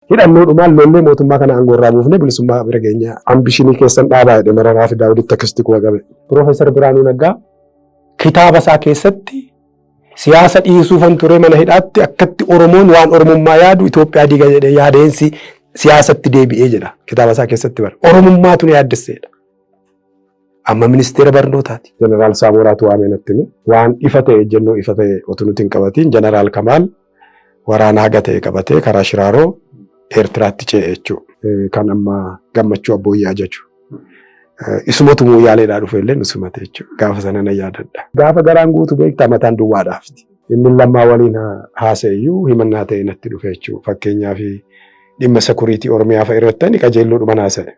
hidhannoo dhumaan lollee mootummaa kana aangorraa buufne bilisummaa bira geenya ambishinii keessan dhaabaa jedhe Mararaa fi Daawuditti akkasitti quba qabe. Piroofeesar Biraanuu Naggaa kitaaba isaa keessatti siyaasa dhiisuufan ture mana hidhaatti akkatti Oromoon waan Oromummaa yaadu Itoophiyaa diiga jedhee yaadeensi siyaasatti deebi'ee jedha kitaaba isaa keessatti bara. Oromummaatu na yaaddesseedha. Amma ministeera barnootaati. Jeneraal Saamoraatu waameenatti waan ifa ta'e jennoo ifa ta'e otu nuti hin qabatiin Jeneraal Kamaal waraana haga ta'e qabatee karaa Shiraaroo Eertiraatti ce'e jechuudha. Kan amma Gammachuu Abboyyaa jechuudha. Isumatu Mooyaaleedhaa dhufe illee nusumate jechuudha. Gaafa sana na yaadadha. Gaafa garaan guutu beektaa mataan duwwaadhaafti. Inni lammaa waliin haasa'eyyuu himannaa ta'e natti dhufe jechuudha. Fakkeenyaaf dhimma sekuriitii Oromiyaa fa'a irratti qajeelloodhuma haasa'e.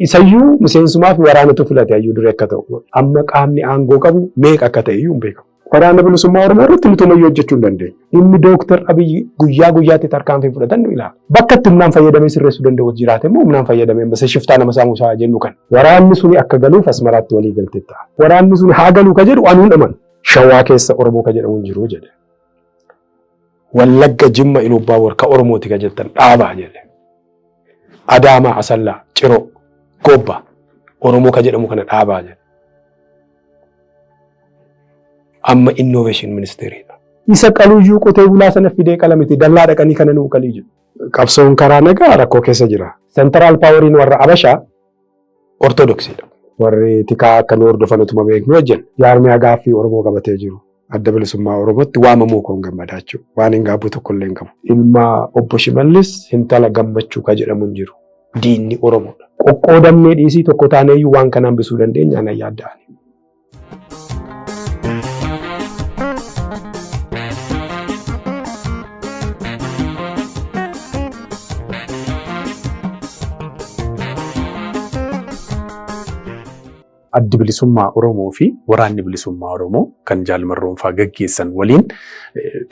Isayyuu miseensumaa fi waraanatu filate ayyuu dure akka ta'u. Amma qaamni aangoo qabu meeqa akka ta'e iyyuu hin beekamu. Waraana bilisummaa Oromoo irratti nuti homayyuu hojjechuu hin dandeenye. Inni Dooktar Abiyyi guyyaa guyyaatti tarkaanfii fudhatan nu ilaala. Bakka itti humnaan fayyadamee sirreessuu danda'u jiraate immoo humnaan fayyadamee masa shiftaa nama saamusaa jennu kan. Waraanni suni akka galuuf Asmaraatti walii galtee ta'a. Waraanni suni haa galuu ka jedhu anuun aman. Shawaa keessa Oromoo ka jedhamu hin jiru jedhe. Wallagga Jimma Ilubbaa warka Oromooti ka jettan dhaabaa jedhe. Adaamaa Asallaa Ciroo Gobba Oromoo ka jedhamu kana dhaabaa jedhe. Amma innovation ministeriidha. Isa qaluyyuu qotee bulaa sana fidee qalamiti dallaa dhaqanii kana nuu qalii jiru. Qabsoon karaa nagaa rakkoo keessa jira. Central poweriin warra Abashaa Ortodoksiidha. Warri tikaa akka nu hordofan utuma beeknu wajjin jaarmiyaa gaaffii Oromoo qabatee jiru. Adda bilisummaa Oromootti waamamuu koon gammadaa jechuudha. Waan hin gaabbu tokko illee hin qabu. Ilma obbo Shimallis Intala Gammachuu ka jedhamu hin jiru. Diinni Oromoodha. Qoqqoodamnee dhiisii tokko taaneeyyuu waan kana hambisuu dandeenya ana yaadda'ani. Addi bilisummaa Oromoo fi waraanni bilisummaa Oromoo kan jaalmarroonfaa gaggeessan waliin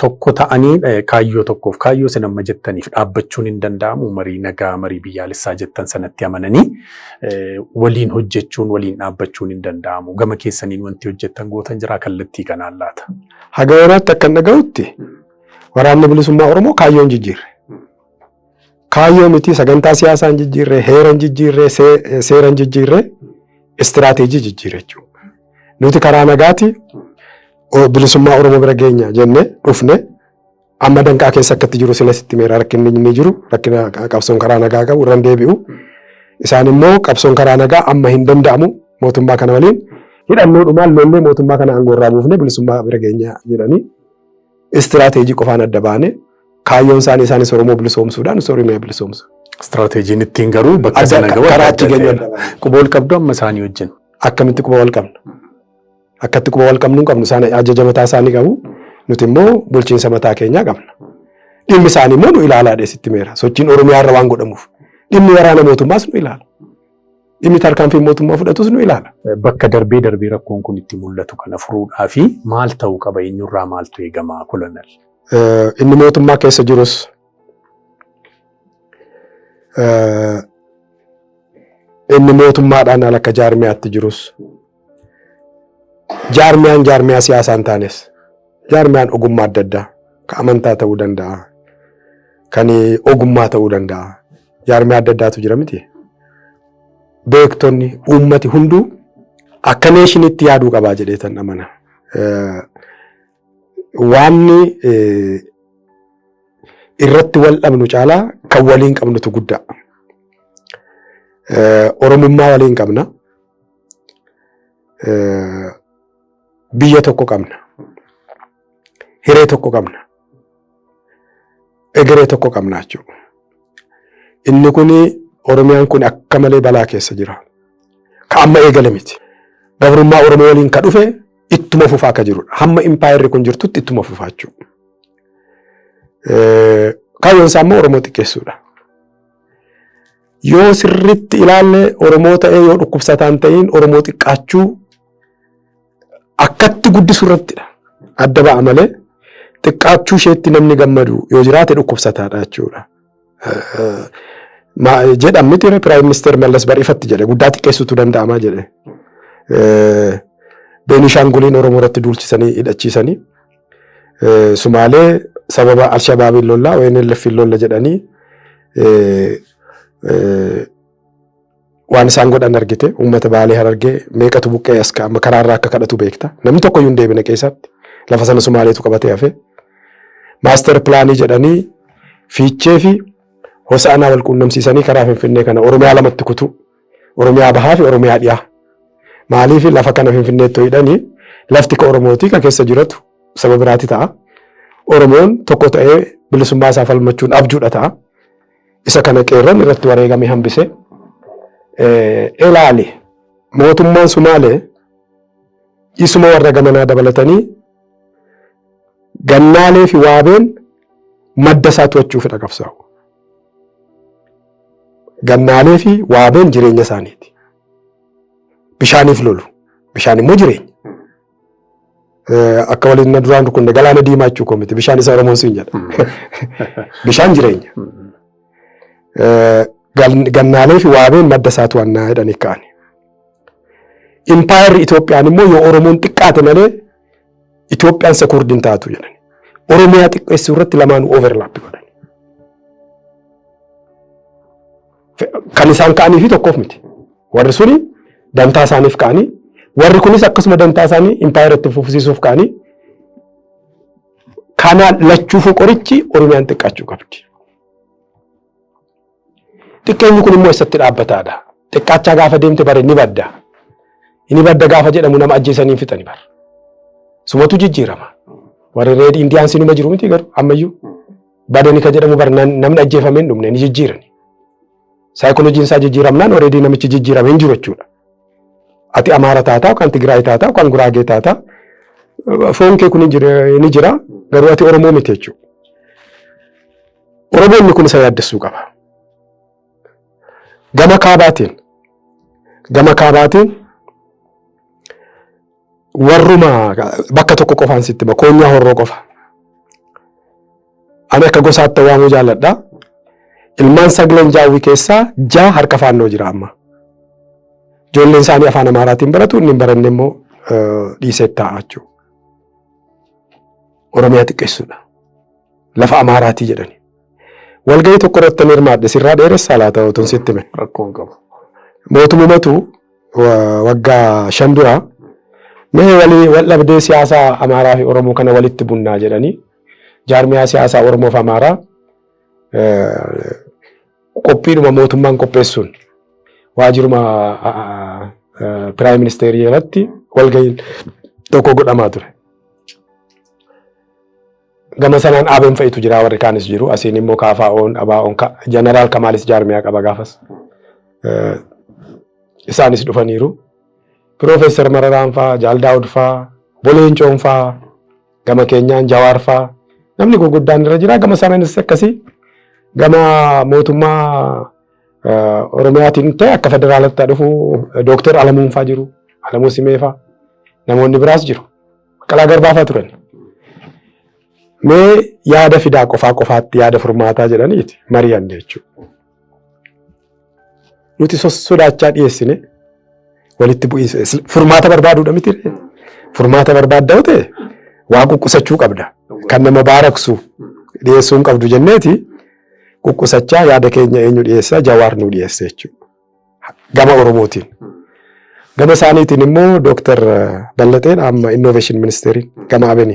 tokko ta'anii kaayyoo tokkoof kaayyoo sana amma jettaniif dhaabbachuun hin danda'amu. Marii nagaa marii biyyaalessaa jettan sanatti amananii waliin hojjechuun waliin dhaabbachuun hin danda'amu. Gama keessaniin wanti hojjettan gootan jira kallattii kanaan laata. Haga waraatti akka dhaga'utti waraanni bilisummaa Oromoo kaayyoo hin jijjiirre. Kaayyoo miti sagantaa siyaasaa hin jijjiirre, heera hin jijjiirre, seera hin jijjiirre. Istiraatiijii jijjiirre jechuudha. Nuti karaa nagaati bilisummaa Oromoo bira geenya jennee dhufne amma danqaa keessa akkatti jiru sila sitti meera rakkinni inni jiru rakkina qabsoon karaa nagaa qabu irraan deebi'u. Isaan immoo qabsoon karaa nagaa amma hin danda'amu mootummaa kana waliin hidhannoo dhumaan lollee mootummaa kana aangorraa buufne bilisummaa bira geenya jedhanii istiraatiijii qofaan adda baane kaayyoon isaanis Oromoo bilisoomsuudhaan Oromiyaa bilisoomsu. Istiraatiijiin ittiin garuu bakka sana gahu karaatti geenya quba wal qabdu amma isaanii wajjin. Akkamitti quba wal qabna? Akkatti quba wal qabnu hin qabnu isaan ajaja mataa isaanii qabu. Nuti immoo bulchiinsa mataa keenyaa qabna. Dhimmi isaanii immoo nu ilaalaa dheesitti meera. Sochiin Oromiyaa irra waan godhamuuf. Dhimmi waraana mootummaas nu ilaala. Dhimmi tarkaanfii mootummaa fudhatus nu ilaala. Bakka darbee rakkoon kun itti mul'atu kana furuudhaa fi maal ta'uu qaba eenyurraa maaltu eegama kolonel? Inni mootummaa keessa jirus inni mootummaadhaan ala akka jaarmiyaatti jirus jaarmiyaa siyaasaa hin taanes jaarmiyaan ogummaa adda addaa kan amantaa ta'uu danda'a kan ogummaa ta'uu danda'a jaarmiyaa adda addaatu jira miti beektonni uummati hunduu akka neeshinitti yaaduu qabaa jedhee tan amana waanni irratti wal dhabnu caalaa kan waliin qabnutu guddaa. Oromummaa waliin qabna. Biyya tokko qabna. Hiree tokko qabna. Egeree tokko qabna jechuudha. Inni kuni Oromiyaan kun akka malee balaa keessa jira. Ka amma eegale miti. Gabrummaa Oromoo waliin ka dhufe ittuma fufaa ka jirudha. Hamma impaayirri kun jirtutti ittuma fufaa jechuudha. Kaayyoon isaa immoo Oromoo xiqqeessuudha. Yoo sirriitti ilaalle Oromoo ta'ee yoo dhukkubsataan ta'in Oromoo xiqqaachuu akkatti guddisuu irrattidha. Adda ba'a malee xiqqaachuu isheetti namni gammadu yoo jiraate dhukkubsataadha jechuudha. Jedhan miti Piraayim Ministeer Mallas Bariifatti jedhe guddaa xiqqeessuutu danda'amaa jedhe. Beenishaanguliin Oromoo irratti duulchisanii hidhachiisanii Sumaalee sababa Alshabaabiin lollaa ONLF lolla jedhanii waan isaan godhan argite uummata Baalee Harargee meeqatu buqqee as amma karaarraa akka kadhatu beekta. Namni tokkoyyuu hin deebine keessatti lafa sana Sumaaleetu qabatee hafe. Maaster pilaanii jedhanii Fiichee fi Hosaanaa wal quunnamsiisanii karaa Finfinnee kana Oromiyaa lamatti kutu. Oromiyaa bahaa fi Oromiyaa dhiyaa. Maaliif lafa kana Finfinneetti hidhanii lafti ka Oromooti ka keessa jiratu saba biraati ta'a. Oromoon tokko ta'ee bilisummaa isaa falmachuun abjuudha ta'a. Isa kana qeerroon irratti wareegamee hambise. Ilaali mootummaan Sumaalee isuma warra gamanaa dabalatanii Gannaalee fi Waabeen madda isaa to'achuufidha qabsaa'u. Gannaalee fi Waabeen jireenya isaaniiti. Bishaaniif lolu. Bishaan immoo jireenya. Akka waliin na duraan rukunne galaana diimaa jechuu koo miti. Bishaan isa Oromoon siin jedha. Bishaan jireenya. Gannaalee fi Waabeen madda isaa to'annaa jedhanii ka'ani. Impaayerri Itoophiyaan immoo yoo Oromoon xiqqaate malee Itoophiyaan sekurdiin taatu jedhani. Oromiyaa xiqqeessuu irratti lamaanuu overlaap godhani. Kan isaan ka'anii fi tokkoof miti. Warri suni dantaa isaaniif ka'anii, warri kunis akkasuma dantaa isaanii impaayeratti fufsiisuuf ka'anii. Kanaan lachuufuu qorichi Oromiyaan xiqqaachuu qabdi. Xiqqeenyi kun immoo eessatti dhaabbataadha. Xiqqaachaa gaafa deemte bare ni badda. Inni badda gaafa jedhamu nama ajjeesanii fixani bara. Sumatu jijjiirama. Warri reedii Indiyaan sinuma jiru miti garuu ammayyuu. Badani ka jedhamu bara namni ajjeefamee hin dhumne ni jijjiirani. Saayikolojiin isaa jijjiiramnaan oreedii namichi jijjiirame hin jiru jechuudha. Ati Amaara taataa yookaan Tigraay taataa yookaan Guraagee taataa foon kee kun ni jira garuu ati Oromoo miti jechuudha. Oromoonni kun isa yaaddessuu qaba. Gama kaabaatiin warruma bakka tokko qofaan sitti Koonyaa Horroo qofa. Ani akka gosaatti waamuu jaalladha. Ilmaan sagaleen Jaawwii keessaa 6 harka faannoo jira amma. Ijoolleen isaanii afaan Amaaraatiin baratu inni hin baranne immoo dhiisee taa'aa jechuudha. Oromiyaa xiqqeessuudha. Lafa Amaaraatii jedhani. Walgahii tokko irratti hirmaadhe sirraa dheeressaa laata otoo sitti hime. Rakkoon qabu. Mootummatu waggaa 5 dura mee wal dhabdee siyaasaa Amaaraa fi Oromoo kana walitti bunnaa jedhanii jaarmiyaa siyaasaa Oromoo fi Amaaraa qophiidhuma mootummaan qopheessuun waajjiruma Piraayim Ministeerii irratti walgahiin tokko godhamaa ture. Gama sanaan ABN fa'itu jira warri kaanis jiru. Asiin immoo KFO'n, ABO'n, Jeneraal Kamaalis jaarmiyaa qaba gaafas. Isaanis dhufaniiru. Piroofeesar Mararaan fa'aa, Jaal Daawud fa'aa, Boleencoon fa'aa, gama keenyaan Jawaar fa'aa. Namni gurguddaan irra jira. Gama sanaanis akkasii. Gama mootummaa Oromiyaatiin ta'e akka federaalaatti dhufu Dooktar Alamuun fa'aa jiru. Alamuu Simee fa'aa. Namoonni biraas jiru. Qalaa Garbaa fa'aa turan. Mee yaada fidaa qofaatti yaada furmaataa jedhaniiti mari'an jechuudha. Nuti sodaachaa dhiyeessine walitti bu'iinsa furmaata barbaaduudha miti. Furmaata barbaaddaa ta'e waa quqqusachuu qabda. Kan nama baaraksu dhiyeessuu hin qabdu jenneeti quqqusachaa yaada keenya eenyu dhiyeessaa Jawaar nu dhiyeesse jechuudha. Gama Oromootiin. Gama isaaniitiin immoo Dooktar Ballateen amma Innoveeshin Ministeeriin gama ABN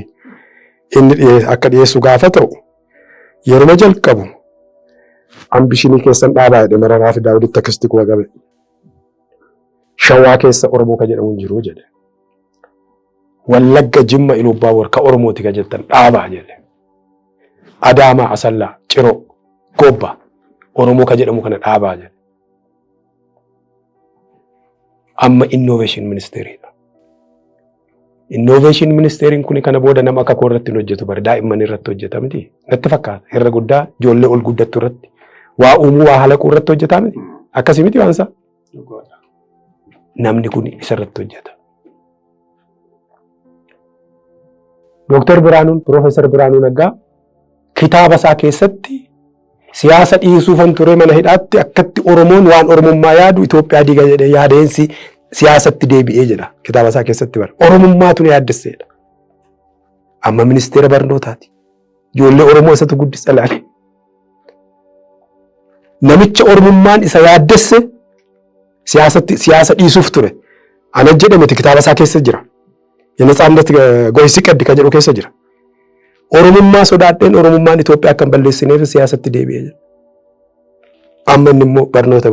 inni akka dhiyeessu gaafa ta'u yeroo jalqabu ambishinii keessan dhaabaa jedhe Mararaa fi Daawuditti akkasitti kuwa qabe. Shawaa keessa Oromoo ka jedhamu jiru jedhe. Wallagga Jimma Ilubbaa warka Oromooti ka jettan dhaabaa jedhe. Adaamaa Asallaa Ciroo Gobba Oromoo ka jedhamu kana dhaabaa jedhe. Amma Innoveeshin Ministeeriidha. Innoveeshin Ministeeriin kun kana booda nama akka koo irratti hojjetu bara daa'imman irratti hojjeta miti. Natti fakkaata irra guddaa ijoollee ol guddattu irratti waa uumuu waa halaquu irratti hojjeta miti. Akkasii miti waan isaa. Namni kun isa irratti hojjeta. Dooktar Biraanuun Piroofeesar Biraanuu Naggaa kitaaba isaa keessatti siyaasa dhiisuufan ture mana hidhaatti akkatti Oromoon waan Oromummaa yaadu Itoophiyaa diiga jedhee yaadeensi siyaasatti deebi'ee jedha kitaaba isaa keessatti bara. Oromummaatu na yaaddesseedha. Amma ministeera barnootaati. Ijoollee Oromoo isatu guddisa ilaale. namicha ormummaan isa yaaddesse siyaasa dhiisuuf ture. Ana jedhameti kitaaba isaa keessa jira. የነጻነት ጎይሲ ቀድ ከጀሩ keessa jira. Oromummaa sodaadheen Oromummaan Itoophiyaa kan balleessineef siyaasatti deebi'ee jira. Amma immoo barnoota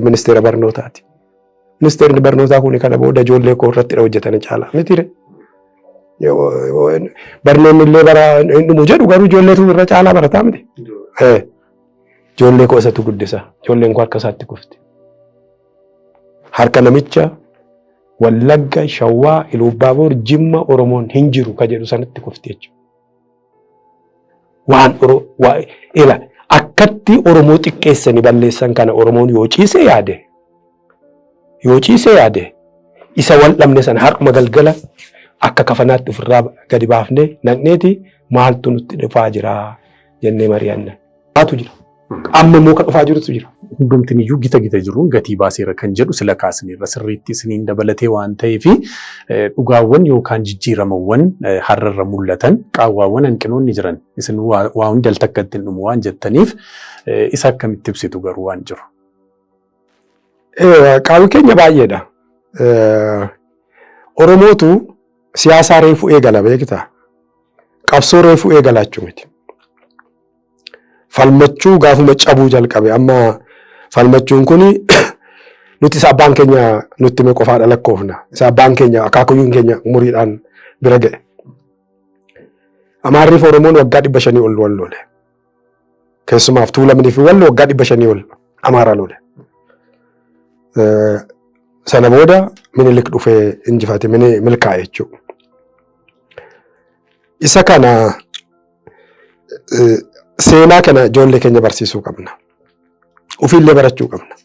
ministeera barnootaati. Ministeerri barnootaa kun kana booda ijoollee koo irratti hojjetan caala. Mitire. Barnoonni illee bara dhumu jedhu garuu ijoolleetu irra caalaa barataa miti. Ijoollee koo isatu guddisa. Ijoolleen koo harka isaatti kufti. Harka namicha Wallagga, Shawwaa, Ilubaaboor, Jimma, Oromoon hin jiru ka jedhu sanatti kufti jechuudha. Waan akkatti Oromoo xiqqeessanii balleessan kana Oromoon yoo ciisee yaade isa wal dhabne sana har'uma galgala akka kafanaatti ofirraa gadi baafnee naqneeti maaltu nutti dhufaa jira jennee mari'anna. Maatu jira. Amma immoo kan dhufaa jirutu jira. Hundumtiin iyyuu gita jiruun gatii baaseera kan jedhu sila kaasneerra sirriitti isiniin dabalatee waan ta'eef dhugaawwan yookaan jijjiiramawwan har'arra mul'atan qaawwaawwan hanqinoonni jiran isin waa hundi altakkatti hin dhumu waan jettaniif isa akkamitti ibsitu garuu waan jiru. Qaawwi keenya baay'eedha. Oromootu siyaasaa reefuu eegala beektaa? Qabsoo reefuu eegalaachuu miti. Falmachuu gaafuma cabuu jalqabe amma falmachuun kuni nuti isa abbaan keenya nutti mee qofaadha lakkoofna. Isa abbaan keenya akaakayyuun keenya umuriidhaan bira ga'e. Amaarriif Oromoon waggaa 500 ol wal lole. Keessumaaf Tuulamanii fi Wallo waggaa 500 ol Amaaraa lole. Sana booda Minilik dhufee injifate milkaa'e jechuudha. Isa kana seenaa kana ijoollee keenya barsiisuu qabna. Ofiillee barachuu qabna.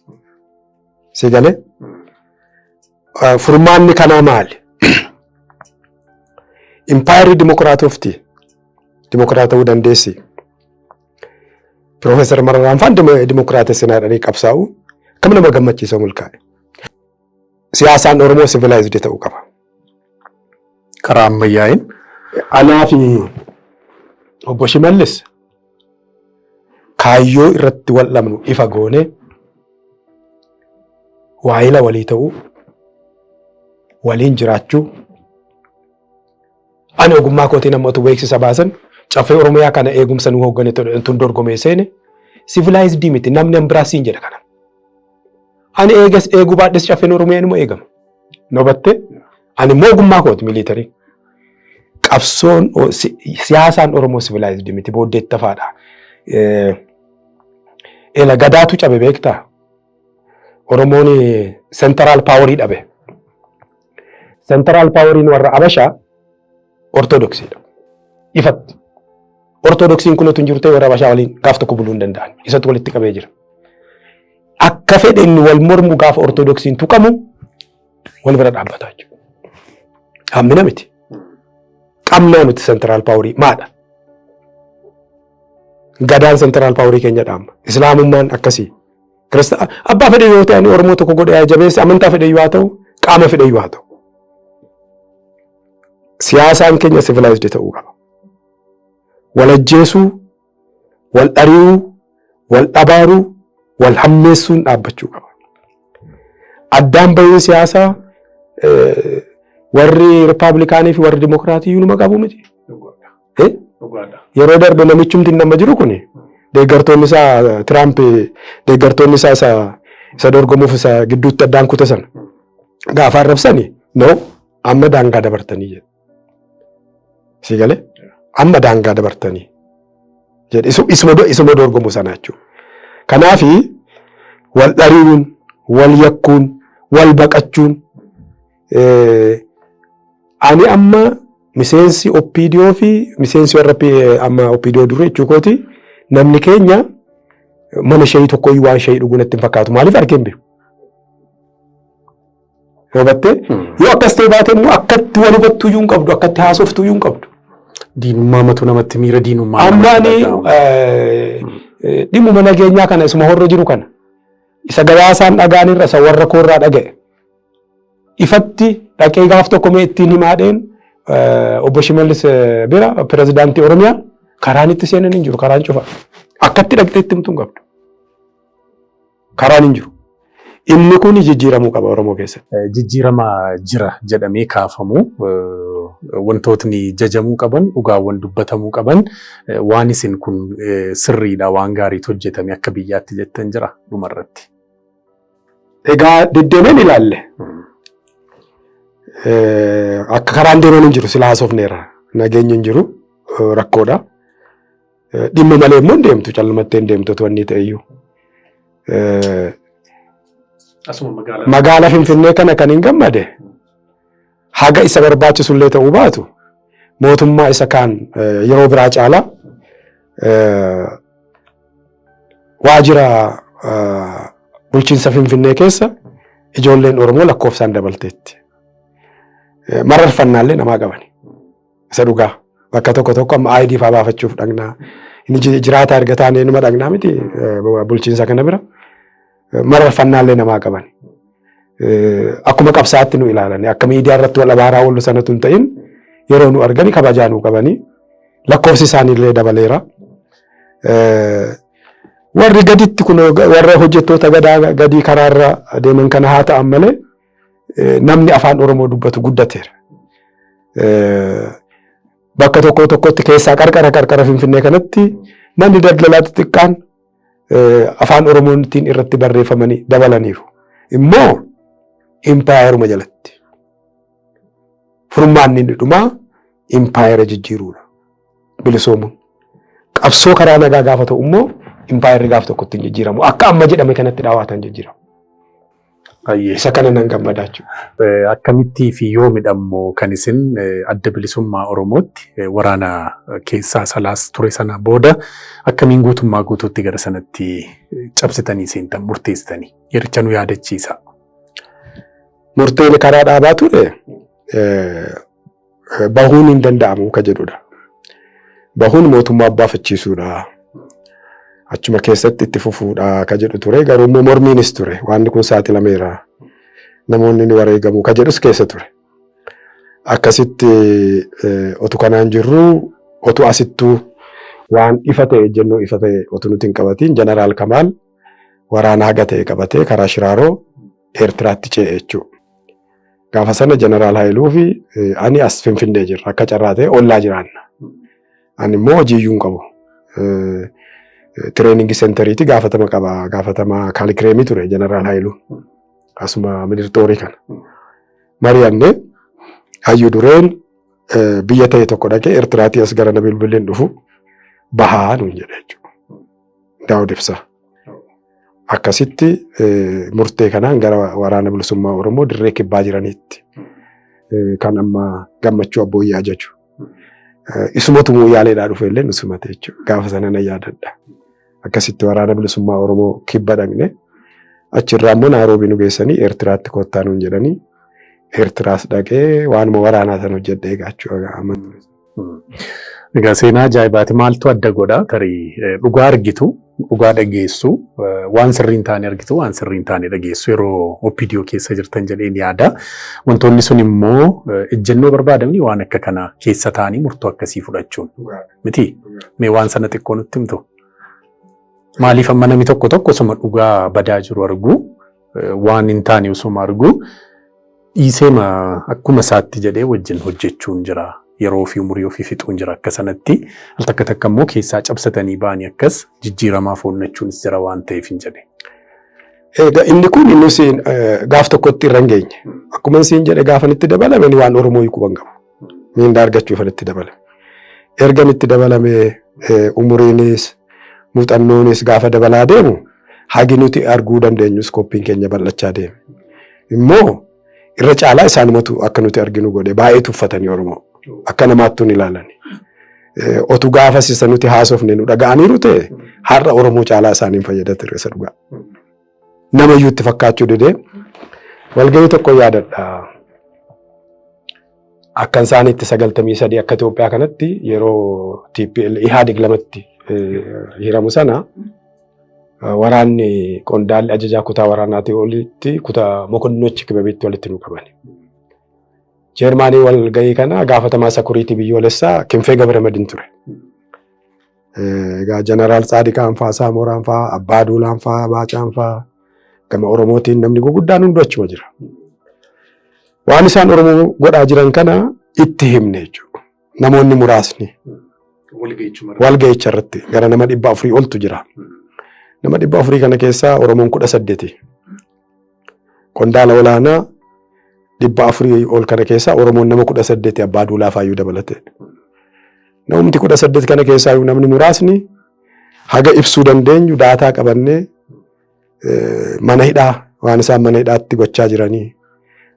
Si galee? Furmaanni kanaa maali? Impaayarii dimokiraatofti. Dimokiraata ta'uu dandeessi. Piroofeesar Mararaan Faan dimokiraatessinaadhanii qabsaa'u kam nama gammachiisa milkaa'e. Siyaasaan Oromoo sivilaayizd ta'uu qaba. Karaa ammayyaa'in. Anaa fi obbo Shimallis kaayyoo irratti wal dhabnu ifa goone waayila walii ta'uu waliin jiraachuu ani ogummaa kootii namoota beeksisa baasan caffee Oromiyaa kana eegumsa nu hooggane tun dorgomee seene civilized miti namni an biraa siin jedha kana ani eeguu baadhes caffeen Oromiyaa nima eegama nobatte ani immoo ogummaa kooti miliitarii qabsoon siyaasaan Oromoo civilized miti booddeetta faadha. Ela gadaatu cabe beektaa Oromoon central powerii dhabe. Central poweriin warra Abashaa ortodoksiidha. Ifatti ortodoksiin kun otoo jirtee warra Abashaa waliin gaaf tokko buluu hin danda'an. Isatu walitti qabee jira. Akka fedhe inni wal mormu gaafa ortodoksiin tuqamu wal bira dhaabbataa jechuudha. Hammina miti. Qabnaa nuti central powerii maadha? Gadaan central powerii keenya dhaama. Islaamummaan akkasii. Abbaa fedhe yoo ta'an Oromoo tokko godhee jabeesse amantaa fedhe yoo ta'u qaama fedhe yoo ta'u. Siyaasaan keenya civilized ta'uu qaba. Wal ajjeesuu, wal dhari'uu, wal dhabaaruu, wal hammeessuun dhaabbachuu qaba. Addaan bahiin siyaasaa warri Rippaabilikaanii fi warri Dimokiraatii iyyuu numa qabu miti. Yeroo darbe namichumti nama jiru kuni deeggartoonni isaa Tiraamp deeggartoonni isaa isa dorgomuuf isa gidduutti addaan kute sana gaafa arrabsanii no amma daangaa dabartanii jedhe. Si galee amma daangaa dabartanii jedhe isuma dorgomu sana jechuudha. Kanaafi wal dhari'uun, wal yakkuun, wal baqachuun ani amma miseensi OPDO fi miseensi warra amma OPDO duree jechuukooti namni keenya mana shayii tokko waan shayii dhuguu natti hin fakkaatu maaliif argeen beeku. Hubattee yoo akkas ta'e baate immoo akkatti wal hubattuu iyyuu hin qabdu akkatti haasoftuu iyyuu hin qabdu. Diinummaa matu namatti miira diinummaa. Ammaani dhimma nageenyaa kana isuma horra jiru kana isa gabaasaan dhagaan irra isa warra koorraa dhaga'e ifatti dhaqee gaaf tokko mee ittiin himaadheen obbo Shimallis bira pirezidaantii Oromiyaa karaan itti seenan hin jiru karaan cufa akkatti dhaqxee itti himtuu hin qabdu. Karaan hin jiru. Inni kun jijjiiramuu qaba Oromoo keessatti. Jijjiirama jira jedhamee kaafamu wantootni jajamuu qaban dhugaawwan dubbatamuu qaban waan isin kun sirriidha waan gaariitu hojjetame akka biyyaatti jettan jira dhumarratti. Egaa deddeemeen ilaalle. Akka karaan deeman hin jiru sila haasofneera. Nageenyi hin jiru rakkoodha. Dhimma malee immoo hin deemtu callumattee hin deemtu wanni ta'eyyuu. Magaalaa Finfinnee kana kan hin gammade haga isa barbaachisullee ta'uu baatu mootummaa isa kaan yeroo biraa caalaa waajjira bulchiinsa Finfinnee keessa ijoolleen Oromoo lakkoofsaan dabalteetti. Mararfannaallee namaa qabani. Isa dhugaa bakka tokko amma ID fa'aa baafachuuf dhagnaa. Inni jiraata erga taanee numa dhagnaa miti bulchiinsa kana bira. Mararfannaallee namaa qaban. Akkuma qabsaatti nu ilaalani. Akka miidiyaa irratti wal abaaraa wallu sanatu hin ta'in yeroo nu argani kabajaa nu qabani. Lakkoofsi isaaniillee dabaleera. Warri gaditti kun warra hojjettoota gadii karaarra deeman kana haa ta'an malee namni afaan Oromoo dubbatu guddateera. Bakka tokkotti keessaa qarqara Finfinnee kanatti manni daldalaa xixiqqaan afaan Oromootiin irratti barreeffamanii dabalaniiru. Immoo impaayeruma jalatti. Furmaanni inni dhumaa impaayera jijjiiruudha. Bilisoomuun. Qabsoo karaa nagaa gaafa ta'u immoo impaayerri gaaf tokkotti hin jijjiiramu. Akka amma jedhame kanatti dhaawatan jijjiiramu. Isa kana nan gammadaa jechuudha. Akkamittii fi yoomidhammoo kan isin adda bilisummaa Oromootti waraana keessaa salaas ture sana booda akkamiin guutummaa guutuutti gara sanatti cabsitanii seentan murteessitanii yericha nu yaadachiisa. Murteen karaa dhaabaa ture bahuun hin danda'amu ka jedhudha. Bahuun mootummaa abbaafachiisuudha. Achuma keessatti itti fufuudha ka jedhu ture garuu immoo mormiinis ture waan kun saaxilameera namoonni ni wareegamu ka jedhus keessa ture. Akkasitti otu kanaan jirru otu asittuu waan ifa ta'e jennoo ifa ta'e otu nuti hin qabatiin jeneraal Kamaal waraana haga ta'e qabatee karaa Shiraaroo Eertiraatti ce'e jechuudha. Gaafa sana jeneraal Haayiluu fi ani as Finfinnee jirra akka carraa ta'e ollaa jiraanna. Ani immoo hojiiyyuu hin qabu. Training centeriiti gaafatama qaba gaafatama kaalikireemii ture jeneraal Haayiluu asuma militoorii kana. Mari'annee hayyuu dureen biyya ta'e tokko dhaqee Eertiraatti as gara na bilbileen dhufu bahaa nuun jedhe jechuudha. Daawud Ibsaa. Akkasitti murtee kanaan gara waraana bilisummaa Oromoo dirree kibbaa jiraniitti kan amma gammachuu abbooyyaa jechuudha. Isumatu mooyaaleedhaa dhufe illee nusumate jechuudha. Gaafa sana na yaadadha. Akkasitti waraana bilisummaa Oromoo kibba dhaqne achirraa immoo Naayiroobii nu geessanii Eertiraatti kottaa nuun jedhanii Eertiraas dhaqee waanuma waraanaa sana hojjedhe egaa jechuudha. Egaa seenaa ajaa'ibaati maaltu adda godha tarii dhugaa argitu dhugaa dhageessu waan sirriin taane argitu waan sirriin taane dhageessu yeroo OPDO keessa jirtan jedheen yaada. Wantoonni sun immoo ejjennoo barbaadamni waan akka kana keessa taanii murtoo akkasii fudhachuun miti mee waan sana xiqqoo nutti himtu. Maaliif amma namni tokko suma dhugaa badaa jiru argu waan hin taane osuma argu dhiiseema akkuma isaatti jedhee wajjin hojjechuun jira. Yeroo fi umurii ofii fixuun jira akka sanatti al takka immoo keessaa cabsatanii ba'anii akkas jijjiiramaaf oolnachuunis jira waan ta'eef hin jedhe. Inni kun innus gaaf tokkotti irra hin geenye. Akkuma isin jedhe gaafa itti dabalame waan Oromoo hiikuu hin qabu. Miindaa argachuuf itti dabalame. Erga itti dabalame umuriinis muuxannoonis gaafa dabalaa deemu hagi nuti arguu dandeenyus koppiin keenya bal'achaa deeme. Immoo irra caalaa isaanumatu akka nuti arginu godhe baay'ee tuffatanii Oromoo. Akka namaattuun ilaalani. Otu gaafa sisa nuti haasofne nu dhaga'aniiru ta'e har'a Oromoo caalaa isaaniin fayyadate irra isa dhugaa. Nama iyyuu itti fakkaachuu didee walgahii tokko yaadadha. Akka isaaniitti 93 akka Itoophiyaa kanatti yeroo TPL Ihaadig lamatti hiramu sana waraanni qondaalli ajajaa kutaa waraanaati olitti kutaa mokonnochi kibabeetti walitti nu qabani. Jeermaanii walgahii kana gaafatamaa sakuriitii biyyoolessaa Kinfee Gabramadin ture. Egaa jeneraal Saadiqaan fa'aa, Saamoraan fa'aa, Abbaa Duulaan fa'aa, Baacaan fa'aa, gama Oromootiin namni guguddaan hundi achuma jira. Waan isaan Oromoo godhaa jiran kana itti himne jechuudha. Namoonni muraasni walga'icha irratti gara nama 400 oltu jira. Nama 400 kana keessaa Oromoon 18. Qondaala olaanaa 400 ol kana keessaa Oromoon nama 18 abbaa duulaa faayyuu dabalate. Namni 18 kana keessaa namni muraasni haga ibsuu dandeenyu daataa qabannee mana hidhaa waan isaan mana hidhaatti gochaa jiranii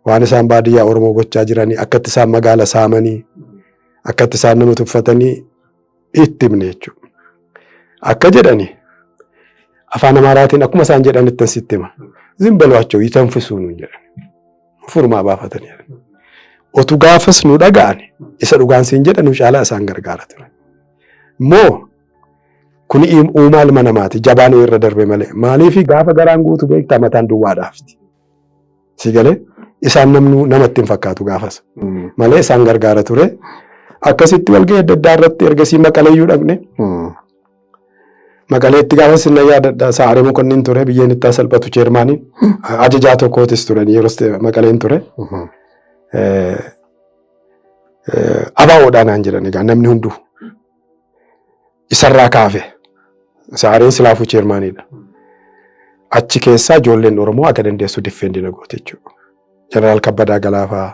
waan isaan baadiyyaa Oromoo gochaa jiranii akkatti isaan magaala saamanii akkatti isaan nama tuffatanii itti himne jechuudha. Akka jedhani afaan Amaaraatiin akkuma isaan jedhanitti sitti hima. Zimbalwaachoo yitanfisuu nuun jedhan. Furmaa baafatanii. Otu gaafas nu dhaga'ani isa dhugaan siin jedhanu caalaa isaan gargaara ture. Moo kuni uumaa ilma namaati jabaan irra darbe malee maaliif gaafa garaan guutu beektaa mataan duwwaadhaafti. Si galee isaan namatti hin fakkaatu gaafas malee isaan gargaara ture. Akkasitti walga'ii adda addaa irratti ergasii Maqaleeyyuu dhaqne. Maqaleetti gaafas na yaadadha Saaree Mokonnin ture biyyeen itti salphatu cheermaanii ajajaa tokkootis turan yeroo Maqaleen ture. Abaawoodhaan jiran egaa namni hunduu isarraa kaafe Saareen silaafuu cheermaaniidha. Achi keessaa ijoolleen Oromoo akka dandeessu diffeendina goote jechuudha. Jeneraal Kabbadaa Galaafaa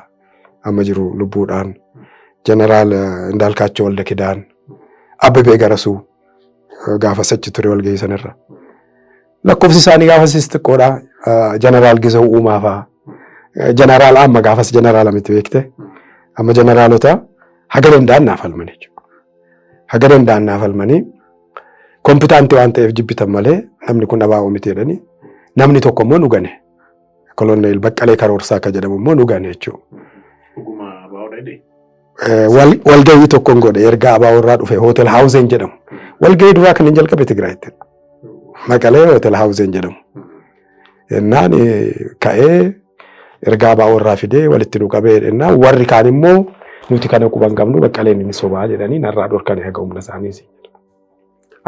amma jiru lubbuudhaan Jeneraal Indaalkaachoo Walda Kidaan Abbebee Garasuu gaafa sachi ture walga'ii sanarra. Lakkoofsi isaanii gaafas xiqqoodha. Jeneraal Gizau Uumaafaa Jeneraal amma gaafas jeneraala miti beekte. Amma jeneraalota haga danda'an naaf falmanii jechuudha. Haga danda'an naaf falmanii kompitaantii waan ta'eef jibbitan malee namni kun abaa'oo miti jedhanii namni tokko immoo nu gane. Koloneel Baqqalee Karoorsaa akka jedhamu immoo nu gane jechuudha. Walga'ii tokkoon godhe erga abaa'oo irraa dhufe Hootel Haawuzen jedhamu. Walga'ii duraa kan hin jalqabe Tigraayitti. Maqalee Hootel Haawuzen jedhamu. Innaan ka'ee erga abaa'oo irraa fidee walitti nu qabee innaan warri kaan immoo nuti kana quban qabnu Baqqaleen inni sobaa jedhanii narraa dhorkanii haga humna isaaniis.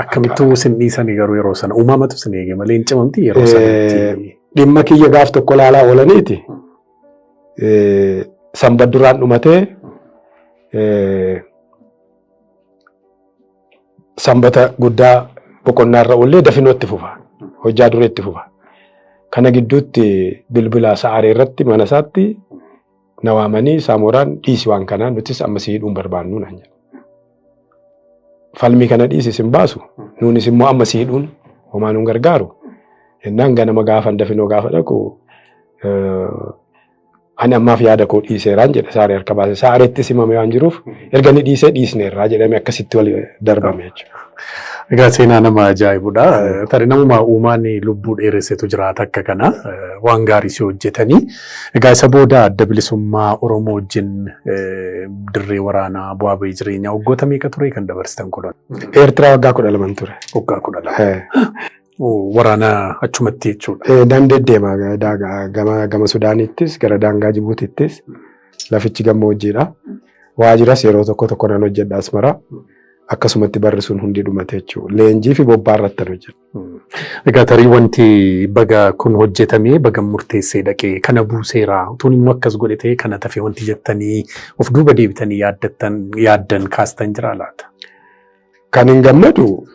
Akkamittuu isin dhiisanii garuu yeroo sana uumamatu isin eege malee hin cimamti yeroo sanatti. Dhimma kiyya gaaf tokko laalaa oolaniiti. Sanbata duraan dhumatee sanbata guddaa boqonnaarra oollee dafinootti fufa. Hojjaa dureetti fufa. Kana gidduutti bilbila Saaree irratti mana isaatti na waamanii Saamoraan dhiisi waan kanaa nutis amma si hidhuun barbaannu naan jedhu. Falmii kana dhiisi sin baasu nuunis immoo amma si hidhuun homaa nuun gargaaru. Innaan ganama gaafan dafinoo gaafa dhaqu ani ammaaf yaada koo dhiiseeraan jedhe Saaree harka baase. Saareetti simame waan jiruuf erga ni dhiisee dhiisneerraa jedhame akkasitti wal darbame jechuudha. Egaa seenaa nama ajaa'ibudha. Tarii namuma uumaan lubbuu dheeressetu jiraata akka kana waan gaarii si hojjetanii. Egaa isa booda adda bilisummaa Oromoo wajjin dirree waraanaa bu'aa bahii jireenyaa waggoota meeqa ture kan dabarsitan kolon? Eertiraa waggaa 12 ture. Waggaa 12. Waraana achumatti jechuudha. Dandeddeema gama Sudaanittis gara daangaa Jibuutittis lafichi gammoojjiidha. Waajiras yeroo tokko nan hojjedha Asmaraa. Akkasumatti barri sun hundi dhumate jechuudha. Leenjii fi bobbaa irratti hojjetu. Egaa tarii wanti baga kun hojjetamee baga murteessee dhaqee kana buuseeraa utuun immoo akkas godhatee kana tafee wanti jettanii of duuba deebitanii yaaddan kaastan jira laata? Kan hin gammadu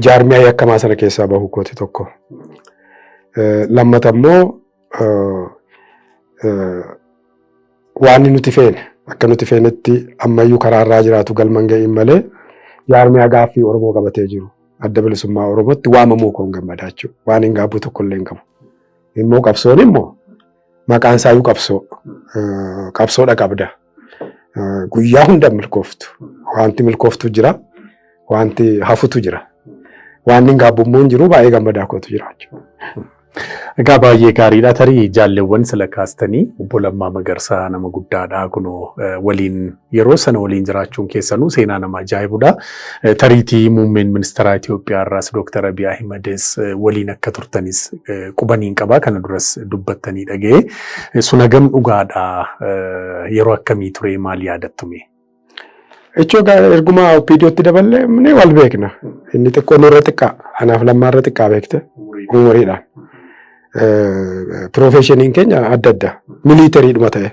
jaarmiyaa yakkamaa sana keessaa bahu kooti tokko. Lammata immoo waan nuti feene akka nuti feenetti ammayyuu karaarraa jiraatu galman ga'iin malee jaarmiyaa gaaffii Oromoo qabatee jiru. Adda bilisummaa Oromootti waamamuu koon gammadaa jechuudha. Waan hin gaabbu tokko illee hin qabu. Immoo qabsoon immoo maqaan isaayyuu qabsoo. Qabsoodha qabda. Guyyaa hunda milkooftu. Wanti milkooftu jira. Wanti hafutu jira. Waan hin gaabbu immoo hin jiru baay'ee gammadaa kootu jira jechuudha. Egaa baay'ee gaariidha. Tarii jaalleewwan sila kaastanii obbo Lammaa Magarsaa nama guddaadha. Kunoo waliin yeroo sana waliin jiraachuun keessanuu seenaa nama ajaa'ibudha. Tariitii muummeen ministeera Itoophiyaa irraas Dr. Abiy Ahimedis waliin akka turtanis qubaniin qabaa kana duras dubbattanii dhaga'e. Sun hagam dhugaadha. Yeroo akkamii ture maal yaadattume? Jechuun erguma OPDOtti daballee ni wal beekna. Inni xiqqoo nurra xiqqaa. Anaaf Lammaa irra xiqqaa beekte umuriidhaan. Profeshiniin keenya adda adda. Miliitariidhuma ta'e.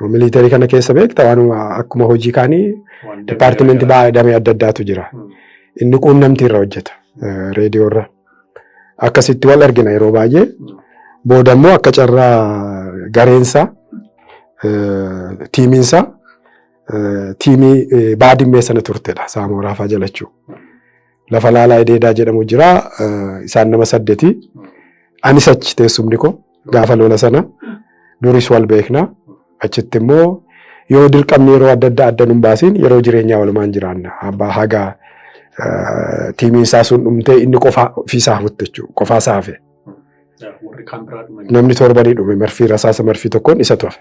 Miliitarii kana keessa beekta waan akkuma hojii kaanii dipaartimentii damee adda addaatu jira. Inni quunnamtii irra hojjeta. Reediyoo irra. Akkasitti wal argina yeroo baay'ee. Booda immoo akka carraa gareensaa tiimiinsaa tiimii baadimmee sana turtedha. Saamoraa fa'aa jalachuu. Lafa laalaa Ideedaa jedhamu jira. Isaan nama 8. Anis achi teessumni koo gaafa lola sana duris wal beekna. Achitti immoo yoo dirqamni yeroo adda addaa adda nun baasiin yeroo jireenyaa walumaan jiraanna. Abbaa hagaa tiimiin isaa sun dhumtee inni qofaa ofiisaa hawwatte jechuudha. Qofaa isaa hafe. Namni 7 dhume marfii rasaasa marfii tokkoon isatu hafe.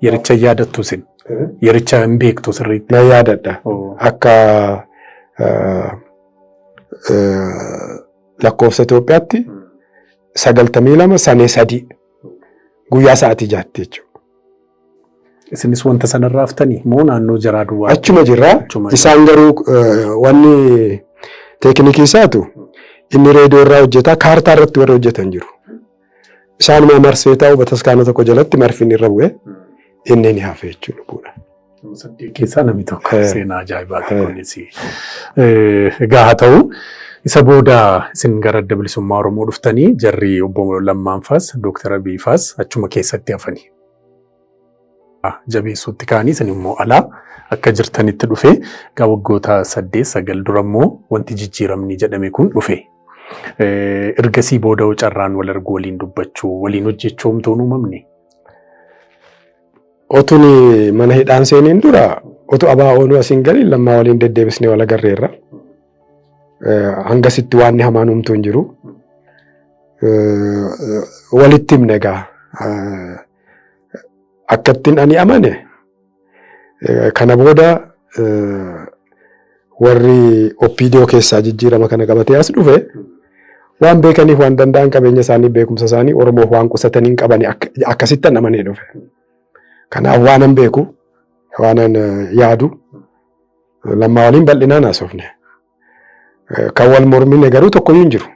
Yericha yaadattu sin? Yericha hin beektu sirriitti? Na yaadadha. Akka lakkoofsa Itoophiyaatti 92 sanee 3 guyyaa sa'aatii 6 jechuudha. Isinis wanta sanarraa haftanii moo naannoo jaraa duwwaa? Achuma jirra. Isaan garuu wanni teeknikii isaatu inni reediyoo irraa hojjeta kaartaa irratti warra hojjetan jiru. Isaanuma marsee taa'u bataskaana tokko jalatti marfiin irra bu'ee inni ni hafe jechuudha bu'uura. Keessaa namni tokko seenaa ajaa'ibaati kunis. Egaa haa ta'u isa booda isin gara adda bilisummaa Oromoo dhuftanii jarri obbo Lammaanfaas Dooktar Abiifaas achuma keessatti hafanii. Jabeessuutti kaanii isin immoo alaa akka jirtanitti dhufe egaa waggoota 8-9 dura immoo wanti jijjiiramni jedhame kun dhufe. Ergasii booda carraan wal argu waliin dubbachuu waliin hojjechuu homtuu uumamne. Otuni mana hidhaan seeniin dura otu ABO'n asiin galii lammaa waliin deddeebisnee wal agarreerra. Hangasitti waan hamaan uumtuu hin jiru. Walitti himne egaa akkattiin ani amane kana booda warri OPDO keessaa jijjiirama kana qabatee as dhufe waan beekaniif waan danda'an qabeenya isaanii beekumsa isaanii Oromoof waan qusatanii qabanii akkasitti amanee dhufe. Kanaaf waanan beeku waanan yaadu lammaa waliin bal'inaan haasofne. Kan wal mormine garuu tokkoyyuu hin jiru.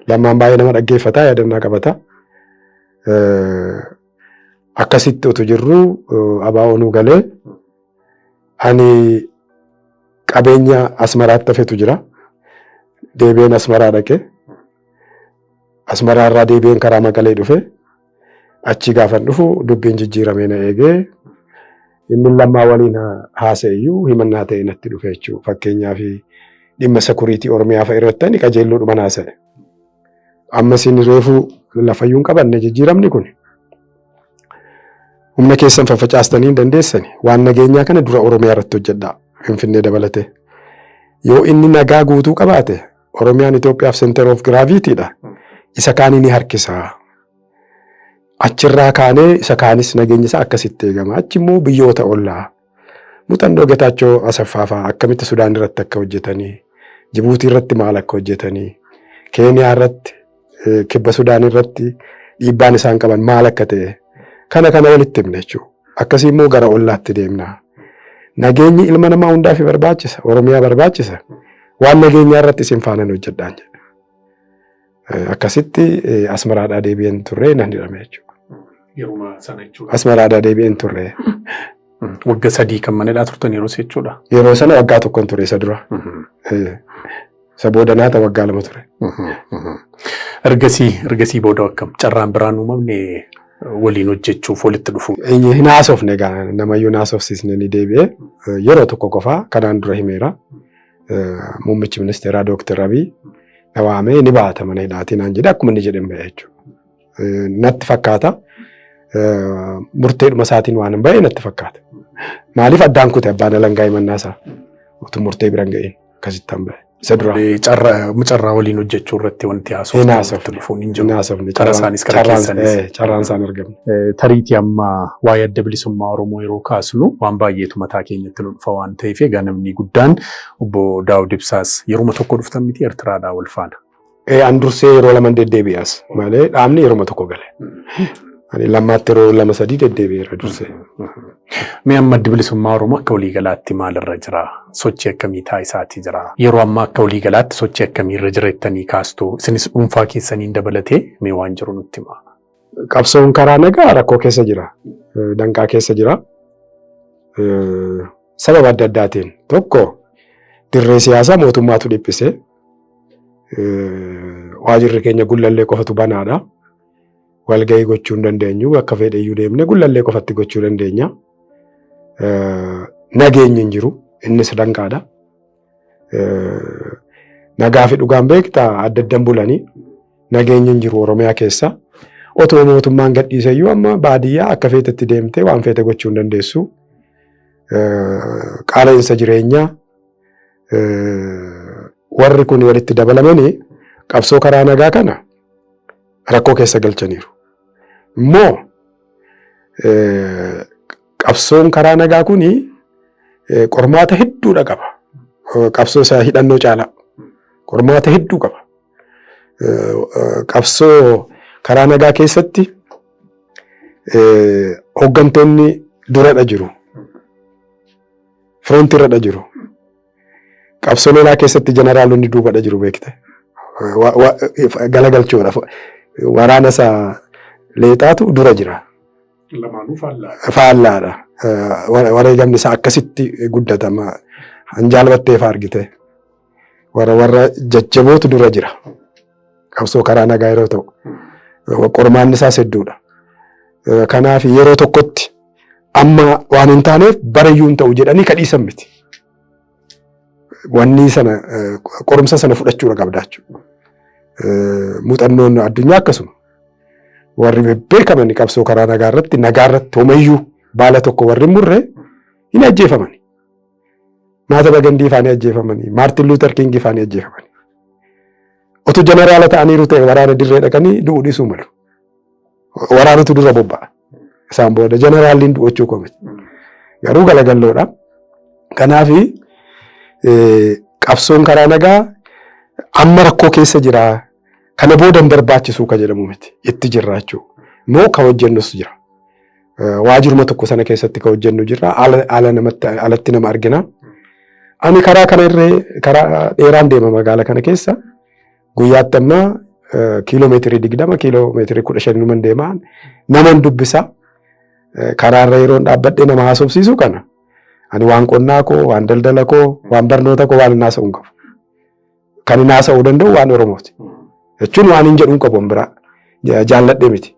Lammaan baay'ee nama dhaggeeffataa yaadannaa qabata. Akkasitti utuu jirru ABO'n galee ani qabeenya Asmaraatti hafetu jira. Deebi'een Asmaraa dhaqe. Asmaraa irraa deebi'een karaa Maqalee dhufe. Achi gaafan dhufu dubbiin jijjiiramee na eegee inni lammaa waliin haasa'eyyuu himannaa ta'e natti dhufe jechuudha. Fakkeenyaaf dhimma sekuriitii Oromiyaa fa'a irratti qajeelloodhuma haasa'e. Ammas inni reefuu lafayyuu hin qabanne jijjiiramni kun. Humna keessan faffacaastanii hin dandeessani. Waan nageenyaa kana dura Oromiyaa irratti hojjedhaa. Finfinnee dabalate. Yoo inni nagaa guutuu qabaate Oromiyaan Itoophiyaaf center of gravity-dha. Isa kaanii ni harkisa. Achirraa kaanee isa kaanis nageenya isaa akkasitti eegama. Achi immoo biyyoota ollaa. Muuxannoo Getaachoo Asaffaa fa'aa akkamitti Sudaan irratti akka hojjetanii, Jibuutii irratti maal akka hojjetanii, Keeniyaa irratti, Kibba Sudaan irratti dhiibbaan isaan qaban maal akka ta'e. Kana walitti himne jechuudha. Akkasii immoo gara ollaatti deemna. Nageenyi ilma namaa hundaaf barbaachisa. Oromiyaa barbaachisa. Waan nageenyaa irratti isin faana hojjedhaan jedha. Akkasitti Asmaraadhaa deebi'een turre nan hidhame jechuudha. Yeruma sana jechuudha. Asmaraadhaa deebi'een turre. Waggaa 3 kan manadhaa turtan yeroo jechuudha. Yeroo sana waggaa 1 ture isa dura. Isa booda naata waggaa 2 ture. Ergasii booda akkam carraan biraan uumamne waliin hojjechuuf walitti dhufu. Hin haasofne egaa namayyuu haasofsiisne ni deebi'ee yeroo tokko qofaa kanaan dura himeera. Muummichi ministeeraa Dooktar Abiy na waamee ni baata mana hidhaatii naan jedhe akkuma inni jedhan ba'e jechuudha. Natti fakkaata. Murteedhuma isaatiin waan hin ba'e natti fakkaata. Maaliif addaan kute abbaan alangaa himannaa isaa utuu murtee bira hin ga'in akkasitti hin ba'e. Isa dura. Carraa waliin hojjechuu irratti wanti haasoftu dhufuun hin jiru. Carraa isaanis karaa keessanis. Carraan isaan argamne. Tariitii amma waa'ee adda bilisummaa Oromoo yeroo kaasnu waan baay'eetu mataa keenyatti nu dhufa waan ta'eef egaa namni guddaan obbo Daawud Ibsaas yeruma tokko dhuftan miti Eertiraadhaa wal faana. An dursee yeroo 2 deddeebi'as malee dhaabni yeruma tokko gale. Ani lammaatti yeroo 2-3 deddeebi'eera dursee. Mee amma adda bilisummaa Oromoo akka waliigalaatti maalirra jira? Sochii akkamii taasisaa jira? Yeroo ammaa akka waliigalaatti sochii akkamii irra jira jettanii kaastu? Isinis dhuunfaa keessaniin dabalatee mee waan jiru nutti himaa. Qabsoon karaa nagaa rakkoo keessa jira. Danqaa keessa jira. Sababa adda addaatiin tokko dirree siyaasaa mootummaatu dhiphisee waajirri keenya gullallee qofatu banaadha. Walgahii gochuu hin dandeenyu. Akka fedhe iyyuu deemne gullallee qofatti gochuu dandeenya. Nageenyi hin jiru. Innis danqaadha. Nagaa fi dhugaan beektaa adda addan bulanii nageenyi hin jiru Oromiyaa keessa. Otoo mootummaan gadhiise iyyuu amma baadiyyaa akka feetetti deemtee waan feete gochuu hin dandeessu. Qaala'insa jireenyaa warri kun walitti dabalamanii qabsoo karaa nagaa kana rakkoo keessa galchaniiru. Immoo qabsoon karaa nagaa kuni qormaata hedduudha qaba. Qabsoo isaa hidhannoo caala. Qormaata hedduu qaba. Qabsoo karaa nagaa keessatti hooggantoonni duradha jiru. Firoontiirradha jiru. Qabsoo lolaa keessatti jeneraalonni duubadha jiru beekte. Galagalchuudha. Waraana isaa leexaatu dura jira. Lamaanuu faallaadha. Wareegamni isaa akkasitti guddatama. Hanjaalbatteef argite. Warra jajjabootu dura jira. Qabsoo karaa nagaa yeroo ta'u. Qormaanni isaas hedduudha. Kanaaf yeroo tokkotti amma waan hin taaneef barayyuu hin ta'u jedhanii kadhiisan miti. Wanni sana qorumsa sana fudhachuudha qabda jechuudha. Muuxannoon addunyaa akkasuma. Warri beekaman qabsoo karaa nagaa irratti homayyuu baala tokko warri murre hin ajjeefamani. Maata Bagandii faanii ajjeefamani. Maartin Luuter King faanii ajjeefamani. Otu jeneraala ta'aniiru ta'e waraana dirree dhaqanii du'uu dhiisuu malu. Waraanatu dura bobba'a. Isaan booda jeneraalliin du'achuu komiti. Garuu galagalloodha. Kanaaf qabsoon karaa nagaa amma rakkoo keessa jira. Kana booda hin barbaachisuu ka jedhamu miti. Itti jirra jechuudha. Moo ka hojjennus jira. Waajiruma tokko sana keessatti ka hojjennu jira. Alatti nama argina. Ani karaa kana irree karaa dheeraan deema magaala kana keessa. Guyyaatti amma kiiloomeetirii 20 kiiloomeetirii 15 numan deemaa naman dubbisa. Karaarra yeroon dhaabbadhee nama haasofsiisu kana. Ani waan qonnaa koo, waan daldala koo, waan barnoota koo waan naasa'uu hin qabu. Kan hin naasa'uu danda'u waan Oromooti. Jechuun waan hin jedhuun qabu biraa jaalladhe miti.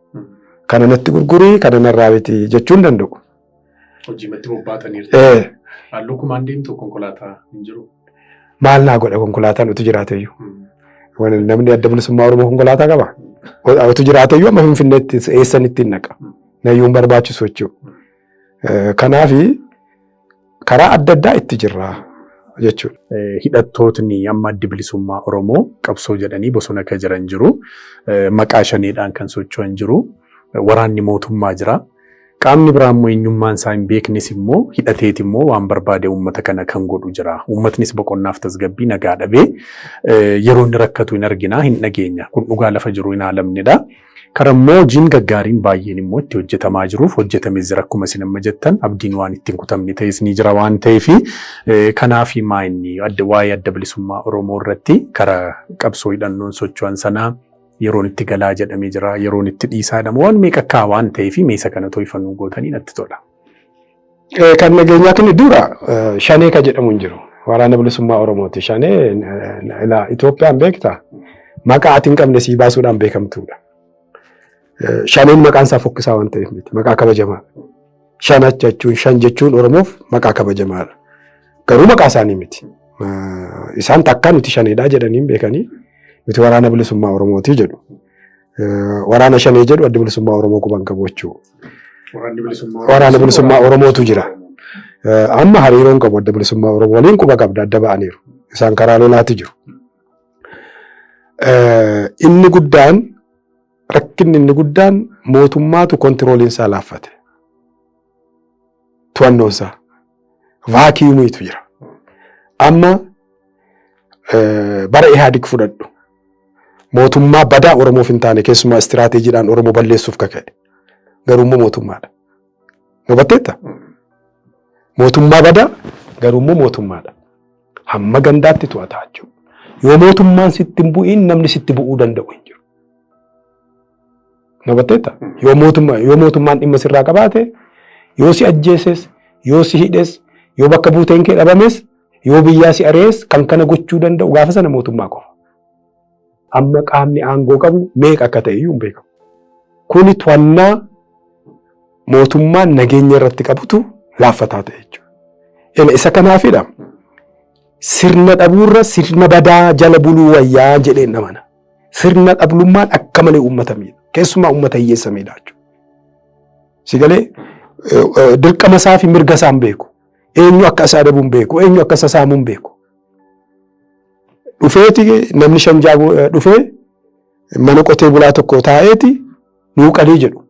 Kana natti gurgurii, kana narraa miti jechuun danda'u. Hojiimatti bobbaataniirta. Halluu kumaan deemtu konkolaataa hin jiru. Maal naa godha konkolaataan utu jiraateyyuu. Namni adda bilisummaa Oromoo konkolaataa qaba. Utu jiraateyyuu amma Finfinneetti eessan ittiin naqa. Nayyuun barbaachisu jechuudha. Kanaaf karaa adda addaa itti jirra jechuudha. Hidhattootni amma adda bilisummaa Oromoo qabsoo jedhanii bosona kan jiran jiru. Maqaa shaneedhaan kan socho'an jiru. Waraanni mootummaa jira. Qaamni biraa immoo eenyummaan isaa hin beeknes immoo hidhateeti immoo waan barbaade uummata kana kan godhu jira. Uummatnis boqonnaaf tasgabbii nagaa dhabee yeroo inni rakkatu hin argina hin dhageenya. Kun dhugaa lafa jiru hin haalamnedha. Karammoo hojiin gaggaariin baay'een immoo itti hojjetamaa jiruuf hojjetames jira akkuma isin amma jettan abdiin waan ittiin kutamne ta'es ni jira waan ta'eef kanaaf maa inni waa'ee adda bilisummaa Oromoo irratti karaa qabsoo hidhannoon socho'an sanaa yeroon itti galaa jedhamee jira yeroon itti dhiisaadha waan meeqa akka waan ta'eef meesa kana to'ifannoo gootanii natti tola. Kan nageenyaa kun dura shanee ka jedhamu hin jiru. Waraana bilisummaa Oromooti. Shanee Itoophiyaan beektaa maqaa ati hin qabne sii baasuudhaan beekamtuudha. Shaneen maqaan isaa fokkisaa waan ta'eef miti. Maqaa kabajamaadha. Shanacha jechuun shan jechuun Oromoof maqaa kabajamaadha. Garuu maqaa isaanii miti. Isaan takka nuti shaneedhaa jedhanii hin beekanii nuti waraana bilisummaa Oromooti jedhu. Waraana shanee jedhu adda bilisummaa Oromoo quban qabu jechuudha. Waraana bilisummaa Oromootu jira. Amma hariiroon qabu adda bilisummaa Oromoo waliin quba qabda adda ba'aniiru. Isaan karaa lolaatti jiru. Inni guddaan rakkinni inni guddaan mootummaatu kontirooliin isaa laaffate. To'annoon isaa vaakiyuumiitu jira. Amma bara Ihaadig fudhadhu. Mootummaa badaa Oromoof hin taane keessumaa istiraateejiidhaan Oromoo balleessuuf kaka'e. Garuu immoo mootummaadha. Hubatteetta? Mootummaa badaa garuu mootummaadha. Hamma gandaatti to'ataa jechuudha. Yoo mootummaan sitti hin bu'iin namni sitti bu'uu danda'u hin jiru. Nabatteetta yoo mootummaan dhimma sirraa qabaate yoo si ajjeeses yoo si hidhes yoo bakka buuteen kee dhabames yoo biyyaa si arees kan kana gochuu danda'u gaafa sana mootummaa qofa. Amma qaamni aangoo qabu meeqa akka ta'e iyyuu hin beekamu. Kuni to'annaa mootummaan nageenya irratti qabutu laaffataa ta'e jechuudha. Isa kanaafidha. Sirna dhabuurra sirna badaa jala buluu wayyaa jedheen dhamana. Sirna dhablummaan akka malee uummata miidha. Keessumaa uummata hiyyeessa miidha jechuudha. Si galee dirqama isaa fi mirga isaa hin beeku. Eenyu akka isaa adabu hin beeku. Eenyu akka isa saamu hin beeku. Dhufeeti namni shanjaa dhufee mana qotee bulaa tokko taa'eeti nuu qalii jedhu.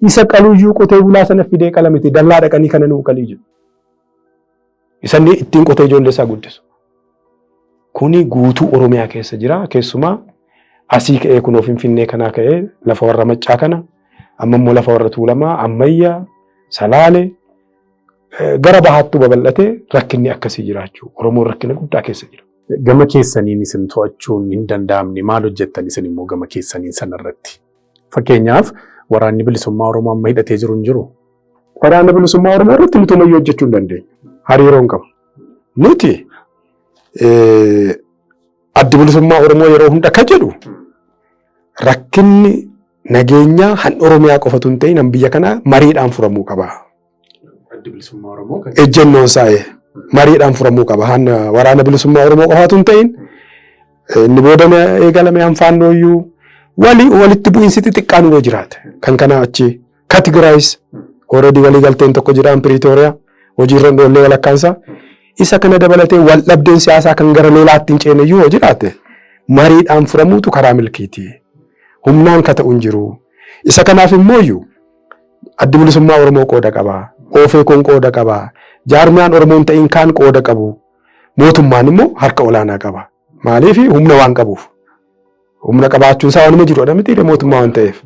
Isa qaluuyyuu qotee bulaa sana fidee qalamiti dallaa dhaqanii kana nuu qalii jedhu. Isanni ittiin qotee ijoollee isaa guddisu. Kuni guutuu Oromiyaa keessa jira. Keessumaa asii ka'ee kunoo Finfinnee kanaa ka'ee lafa warra Maccaa kana amma immoo lafa warra Tuulamaa Ammayyaa Salaalee gara bahaattuu babal'atee rakkinni akkasii jiraachuu Oromoon rakkina guddaa keessa jira. Gama keessaniin isin to'achuun hin danda'amne maal hojjettan isin immoo gama keessaniin sanarratti? Fakkeenyaaf waraanni bilisummaa Oromoo amma hidhatee jiru hin jiru? Waraanni bilisummaa Oromoo irratti nuti mayyoo hojjechuu hin dandeenyu. Hariiroon qabu. Nuti addi bilisummaa Oromoo yeroo hunda akka jedhu rakkinni nageenyaa han Oromiyaa qofatu hin ta'in han biyya kanaa mariidhaan furamuu qaba. Addi bilisummaa Oromoo ejjennoon isaa mariidhaan furamuu qaba. Han waraana bilisummaa Oromoo qofatu hin ta'in inni booda eegalame han faannooyyuu walitti bu'iinsi xixiqqaan yoo jiraate kan kana achi Katigiraayis already walii galteen tokko jira Piriitooriyaa hojiirra oollee walakkaansaa isa kana dabalatee wal dhabdeen siyaasaa kan gara lolaatti hin ceene yoo jiraate mariidhaan furamuutu karaa milkiiti. Humnaan ka ta'u hin jiru. Isa kanaaf immoo addi bilisummaa Oromoo qooda qaba. OFEKOon qooda qaba. Jaarmiyaan Oromoon ta'in kaan qooda qabu. Mootummaan immoo harka olaanaa qaba. Maaliif humna waan qabuuf. Humna qabaachuun isaa waanuma jiruudha miti mootummaa waan ta'eef.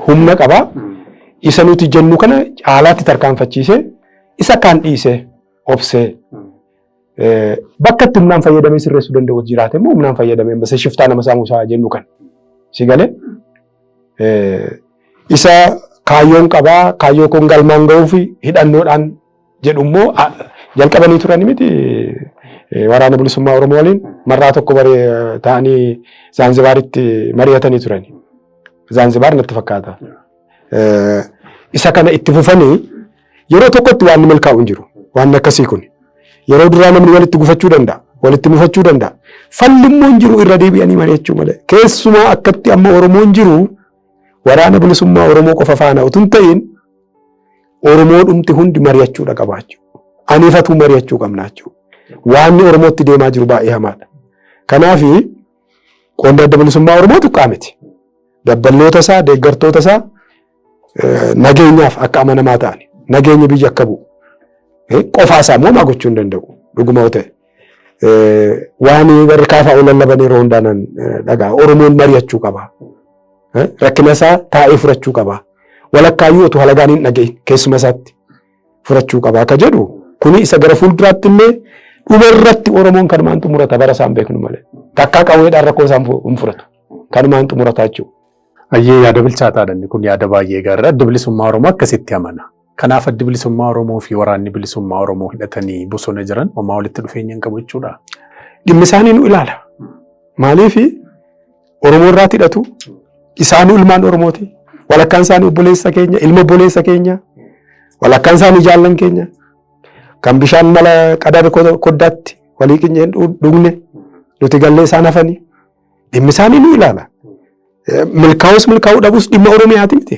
Humna qaba. Isa nuti jennu kana caalaatti tarkaanfachiisee isa kaan dhiisee obsee bakka itti humnaan fayyadamee sirreessuu danda'u jiraate immoo humnaan fayyadamee amma shiftaa nama saamusaa jennu kan si galee isa kaayyoon qabaa kaayyoo kun galmaan ga'uuf hidhannoodhaan jedhu immoo jalqabanii turani miti waraana bilisummaa Oromoo waliin marraa tokko ta'anii Zaanzibaaritti mari'atanii turani. Zaanzibaar natti fakkaata. Isa kana itti fufanii yeroo tokkotti waan milkaa'u hin jiru. Waan akkasii kun yeroo duraa namni walitti gufachuu danda'a. Walitti mufachuu danda'a. Falli immoo hin jiru irra deebi'anii mari'achuu malee. Keessumaa akkatti amma Oromoon jiru waraana bilisummaa Oromoo qofa faana utuu hin ta'in Oromoo dhumti hundi mari'achuudha qabaachuu. Aniifatu mari'achuu qabna jechuudha. Waanni Oromootti deemaa jiru baay'ee hamaadha. Kanaaf qooda adda bilisummaa Oromoo tuqqaa miti. Dabballoota isaa, deeggartoota isaa nageenyaaf akka amanamaa ta'ani. Nageenya biyya akka bu'u. Qofaa isaa immoo maa gochuu hin danda'u. Dhuguma yoo ta'e. Waan warri kaafaa oolan laban yeroo hundaan dhagaa. Oromoon mari'achuu qaba. Rakkina isaa taa'ee furachuu qaba. Walakkaayyuu otoo halagaan hin dhaga'in keessuma isaatti furachuu qaba. Akka jedhu kuni isa gara fuulduraatti illee dhuma irratti Oromoon kanumaan xumurata bara isaan beeknu malee. Takkaa qawweedhaan rakkoo isaan hin furatu. Kanumaan xumurata jechuudha. Ayyee yaada bilchaataadha kun yaada baay'ee gaariidha. Adda bilisummaa Oromoo akkasitti amana. Kanaaf addi bilisummaa Oromoo fi waraanni bilisummaa Oromoo hidhatanii bosona jiran homaa walitti dhufeenya hin qabu jechuudha. Dhimmi isaanii nu ilaala. Maaliif Oromoo irraa hidhatu isaanii ilmaan Oromooti. Walakkaan isaanii obboleessa keenya, ilma obboleessa keenya, walakkaan isaanii jaallan keenya. Kan bishaan mala qadada koddaatti walii qinyeen dhugne nuti gallee isaan hafanii. Dhimmi isaanii nu ilaala. Milkaa'us milkaa'uu dhabus dhimma Oromiyaati miti.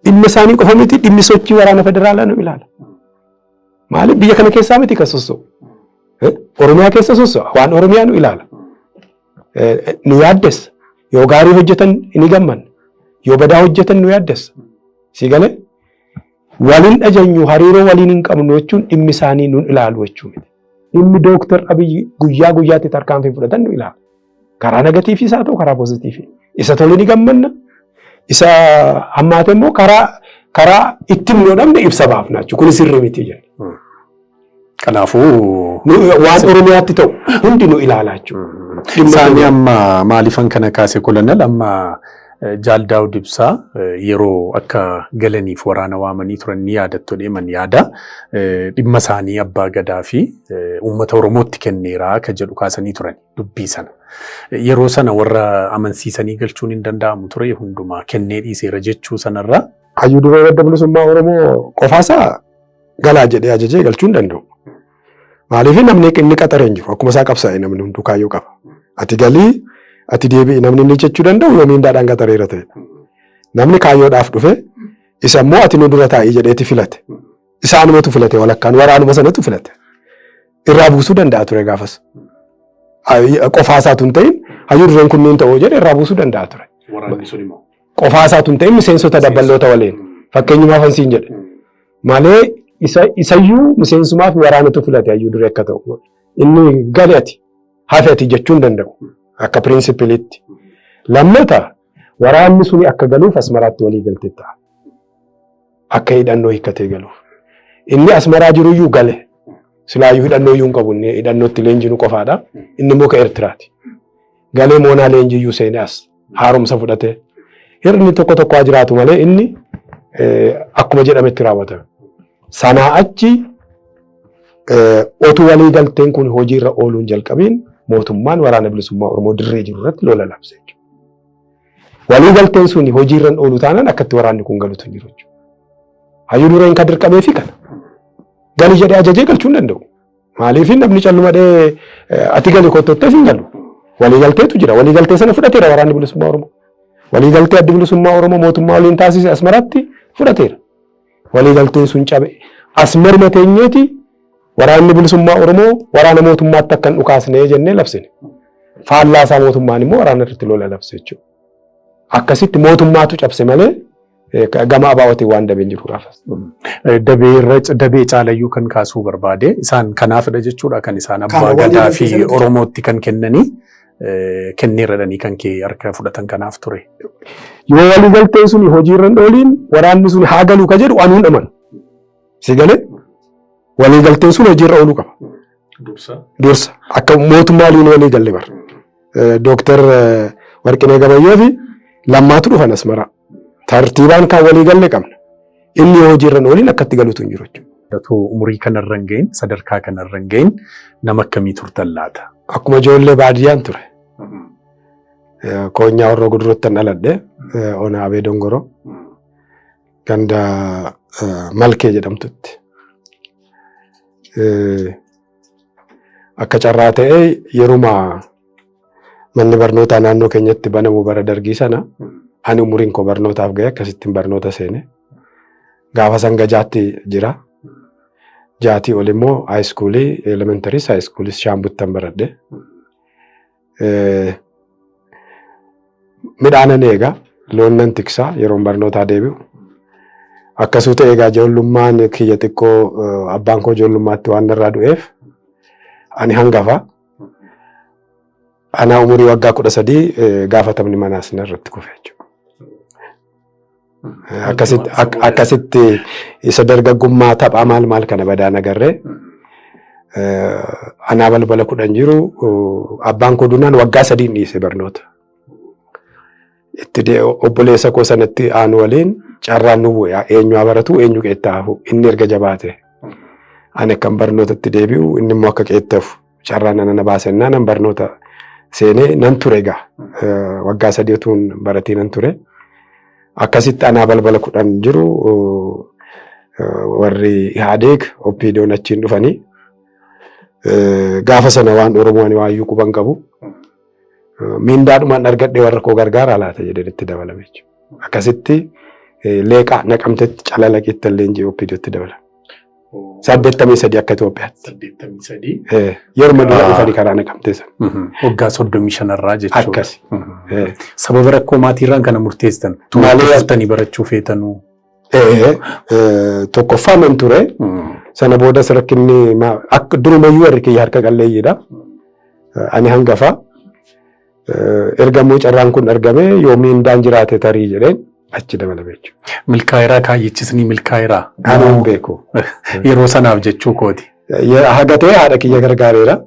Dhimma isaanii qofa miti dhimmi sochii waraana federaalaa nu ilaala. Maaliif biyya kana keessaa miti kan sossa'u. Oromiyaa keessa sosso'a waan Oromiyaa nu ilaala. Nu yaaddessa. Yoo gaarii hojjetan ni gammanna. Yoo badaa hojjetan nu yaaddessa. Si galee waliin dhajeenyu hariiroo waliin hin qabnu jechuun dhimmi isaanii nu ilaalu jechuu miti. Dhimmi Dooktar Abiyyi guyyaa guyyaatti tarkaanfii fudhatan nu ilaala. Karaa negatiifii haa ta'u karaa poozitiivii. Isa tole ni gammanna. Isa hammaate immoo karaa itti hin dhabne ibsa baafna jechuudha. Kun sirrii miti jenna. Kanaafuu waan Oromiyaatti ta'u hundi nu ilaalaa jechuudha. Isaanii amma maaliifan kana kaase kolonel amma Jaal Daawud Ibsaa yeroo akka galaniif waraana waamanii turan ni yaadattu deeman yaada. Dhimma isaanii abbaa gadaa fi uummata Oromootti kenneera akka jedhu kaasanii turan dubbii sana. Yeroo sana warra amansiisanii galchuun hin danda'amu ture hundumaa kennee dhiiseera jechuu sanarraa. Hayyuu Duree Adda Bilisummaa Oromoo qofaasaa galaa jedhee ajajee galchuu hin danda'u. Maaliif namni inni qaxaree hin jiru akkuma isaa qabsaa'e namni hunduu kaayyoo qaba. Ati galii ati deebi'i namni inni jechuu danda'u yoo miindaadhaan qaxareera ta'e. Namni kaayyoodhaaf dhufe isa immoo ati nu dura taa'ii jedheeti filate. Isaanumatu filate walakkaan waraanuma sanatu filate. Irraa buusuu danda'a ture gaafas. Qofaasaatu hin ta'in hayyuu dureen kunniin ta'uu jedhe irraa buusuu danda'a ture. Waraanni sun immoo. Qofaasaatu hin ta'in miseensota dabballoota waliin. Fakkeenyumaaf ansiin jedhe. Malee isayyuu miseensumaaf waraanatu filate hayyuu duree akka ta'u. Inni gali ati hafe ati jechuu hin danda'u. Akka pirinsipiliitti. Lammata waraanni suni akka galuuf Asmaraatti walii galtee ta'a. Akka hidhannoo hiikkatee galuuf. Inni Asmaraa jiruyyuu gale. Silaayyuu hidhannoo iyyuu hin qabu inni hidhannootti leenjinu qofaadha. Inni immoo ka Eertiraati. Galee moonaa leenjiyyuu seenee as haaromsa fudhatee. Hirni tokko tokko haa jiraatu malee inni akkuma jedhametti raawwatame. Sanaa achi otuu walii galteen kun hojiirra ooluun jalqabiin mootummaan waraana bilisummaa Oromoo dirree jiru irratti lola labse jechuudha. Walii galteen suni hojiirra oolu taanaan akkatti waraanni kun galutu hin jiru jechuudha. Hayyuu dureen kan dirqamee fi kana. Gali jedhee ajajee galchuu hin danda'u. Maaliif namni callumadhee ati gali kottotteef hin galu. Walii galteetu jira. Walii galtee sana fudhateera waraanni bilisummaa Oromoo. Walii galtee addi bilisummaa Oromoo mootummaa waliin taasise Asmaraatti fudhateera. Walii galteen sun cabe. Asmaruma teenyeeti waraanni bilisummaa Oromoo waraana mootummaatti akka hin dhukaasnee jennee labsine. Faallaasaa mootummaan immoo waraana irratti lola labse jechuudha. Akkasitti mootummaatu cabse malee gama abaawwatiin waan dabeen jiru gaafas. Dabee caalayyuu kan kaasuu barbaade isaan kanaafidha jechuudha kan isaan abbaa gadaa fi Oromootti kan kennanii kenneerradhanii kan kee harka fudhatan kanaaf ture. Yoo walii galteen sun hojiirra ooliin waraanni sun haa galuu ka jedhu anuun amanu. Si galee walii galteen sun hojiirra ooluu qaba. Dursa akka mootummaa waliin walii galle bara. Dooktar Warqinee Gabayyoo fi Lammaatu dhufan Asmaraa. Tartiibaan kan walii galle qabna. Inni hojiirra ooliin akkatti galuutu hin jiru jechuudha. Umurii kanarra hin gahin sadarkaa kanarra hin gahin nama akkamii turtan laata? Akkuma ijoollee baadiyyaan ture. Koonyaa Horroo Gudurootti dhaladhe Onaabee Dongoroo ganda Malkee jedhamtutti. Akka carraa ta'ee yeruma manni barnootaa naannoo keenyatti banamu bara dargii sana ani umuriin koo barnootaaf ga'e akkasittiin barnoota seene. Gaafa sanga jaatti jira. Jaatii ol immoo haayiskuulii elementaris haayiskuulis Shaambuttan baradhe. Midhaanan eegaa loonnan tiksaa yeroon barnootaa deebi'u. Akkasuma eegaa ijoollummaan kiyya xiqqoo abbaan koo ijoollummaatti waan irraa du'eef ani hangafa. Anaa umurii waggaa 13 gaafatamni manaas narratti kufe jechuudha. Akkasitti isa dargaggummaa taphaa maal kana badaan agarree anaa balbala 10 jiru abbaan koo duunaan waggaa 3 dhiise barnoota. Itti obboleessa koo sanatti aanu waliin carraan nu bu'e eenyu baratu eenyu qeettaafu inni erga jabaate ani kan barnootatti deebi'u inni immoo akka qeettafu carraan na baasennaa nan barnoota seenee nan ture egaa waggaa 3 utuun baratii nan ture. Akkasitti anaa balbala 10 jiru warri Ihaadeeg Oppiidoon achiin dhufanii gaafa sana waan Oromoon waayyuu quban qabu miindaadhumaan argadhee warra koo gargaara laata jedhee itti dabalame jechuudha. Akkasitti leeqaa naqamtetti calalaqiitti illee injii Oppiidootti dabalame. 83 akka Itoophiyaatti. 83. Yeruma dura dhufanii karaa naqamtee sana. Waggaa 35 irraa jechuudha. Akkasi. Sababa rakkoo maatiirraan kana murteessan. Tumaaleeffatanii barachuu feetanuu. Tokkoffaa man ture. Sana boodas rakkinni akka durumayyuu warri kiyya harka qalleeyyiidha. Ani hangafa. Ergamuu carraan kun argame yoo miindaan jiraate tarii jedheen achi dabalame jechuudha. Milkaayiraa kaayyichisni milkaayiraa. Anaan beeku. Yeroo sanaaf jechuu kooti. Hagatee haadha kiyya gargaareera.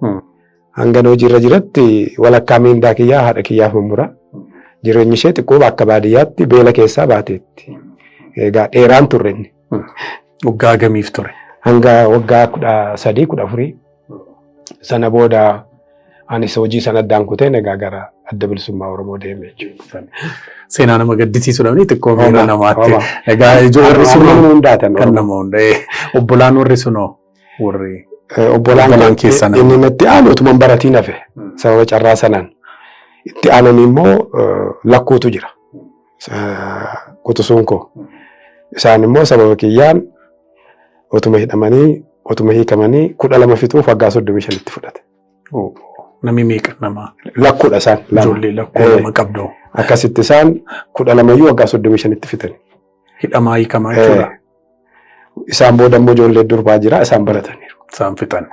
Hanga hojiirra jiratti walakkaa miindaa kiyyaa haadha kiyyaaf mummura. Jireenyi ishee xiqqoo akka baadiyyaatti beela keessaa baateetti. Egaa dheeraan turre inni. Waggaa gamiif ture? Hanga waggaa 13-14. Sana booda anis hojii sana addaan kutee egaa gara adda bilisummaa Oromoo deeme jechuudha. Seenaa nama gaddisiisuudhaan xiqqoo miira namaatti. Egaa ijoollee sunoo hundaatan kan nama hundee obbolaan warri sunoo warri obbolaan keessan inni natti aanu utuma baratiin hafe sababa carraa sanaan itti aananii immoo lakkuutu jira. Quxisuun koo isaan immoo sababa kiyyaan utuma hidhamanii utuma hiikamanii 12 fixuuf waggaa 35 itti fudhate. Namni meeqa nama? Lakkuudha isaan. Ijoollee lakkuu lama qabdu. Akkasitti isaan 12 iyyuu waggaa 35 itti fixan. Hidhamaa hiikamaa jechuudha. Isaan booda immoo ijoollee durbaa jira isaan barataniiru. Isaan fixan.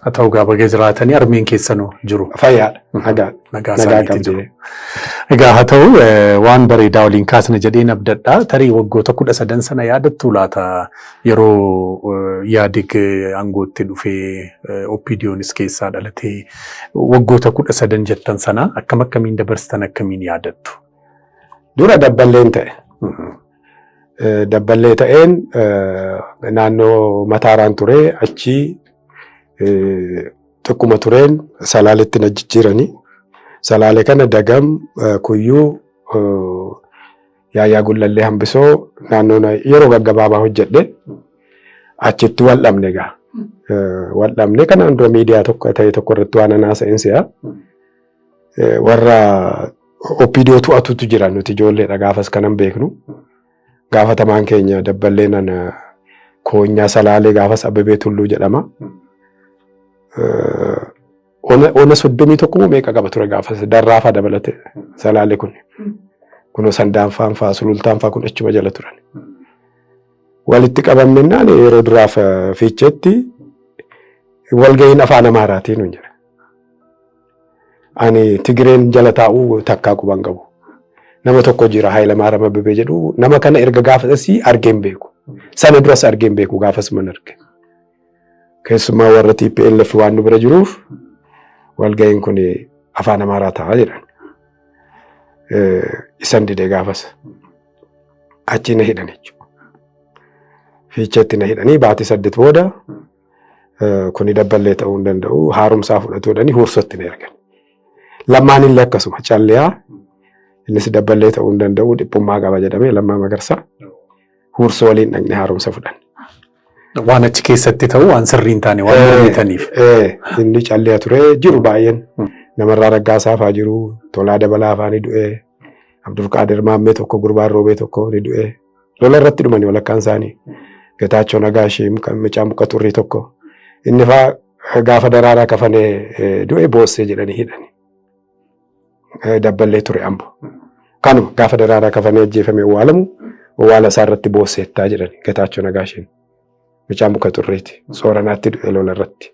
Haa ta'u gaafa jiraatanii armeen keessanuu jiru. Fayyaadha. Nagaa isaaniitti jiru. Egaa haa ta'u waan bareedaa waliin kaasna jedheen abdadhaa tarii waggoota 13 sana yaadattu laata yeroo Yaadig aangootti dhufee OPDOnis keessaa dhalatee waggoota 13 jettan sana akkamiin dabarsitan akkamiin yaadattu? Dura dabballeen ta'e. Dabballee ta'een naannoo Mataaraan ture achi xiqquma tureen Salaaletti na jijjiiranii. Salaalee kana Dagam Kuyyuu Yaayyaa Gullallee hambisoo naannoo yeroo gaggabaabaa hojjedhe achitti wal dhabne egaa. Wal dhabne kana hundoo miidiyaa tokko ta'e tokko irratti waan haasa'een si'a. Warra OPDO to'atutu jira nuti ijoolleedha gaafas kanan beeknu. Gaafatamaan keenya dabballee nana Koonyaa Salaalee gaafas Abbabee Tulluu jedhama. Ona 31 meeqa qaba ture gaafas darraafaa dabalate Salaalee kun. Kunoo Sandaanfaan fa'aa Sulultaan fa'aa kun achuma jala turan. Walitti qabamnaan yeroo duraaf fiicheetti walga'iin afaan Amaaraatiin hin jira. Ani Tigireen jala taa'uu takkaa quban qabu. Nama tokko jira Hayilamaariyaam Abbabee jedhu nama kana erga gaafasii argeen beeku. Sana duras argeen beeku gaafas man arge. Keessumaa warra TPLF waan nu bira jiruuf walga'iin kun afaan Amaaraa ta'a jedhan. Isan didee gaafas achi na hidhan jechuudha. Fiicheetti na hidhanii baatii 8 booda kuni dabballee ta'uu hin danda'u haaromsaa fudhatu jedhanii Huursootti na ergan. Lammaan illee akkasuma calliyaa innis dabballee ta'uu hin danda'u dhiphummaa qaba jedhamee Lammaa Magarsaa Huursoo waliin dhaqne haaromsa fudhan. Waan achi keessatti ta'u waan sirrii hin taane waan hojjetaniif. Inni calliyaa ture jiru baay'een namarraa Raggaasaa fa'aa jiru Tolaa Dabalaa fa'aa ni du'e Abdulqaadir Maammee tokko Gurbaan Roobee tokko ni du'e lola irratti dhumanii walakkaan isaanii Getaachoo Nagaashii Micaan Muka Turrii tokko inni fa'aa gaafa daraaraa kafanee du'e Boossee jedhanii hidhani. Dabballee ture Ambo. Kanuma gaafa daraaraa kafanee ajjeefame awwaalamu awwaala isaa irratti Boosseettaa jedhani Getaachoo Nagaashiin. Micaan Muka Turriiti sooranaatti du'e lola irratti.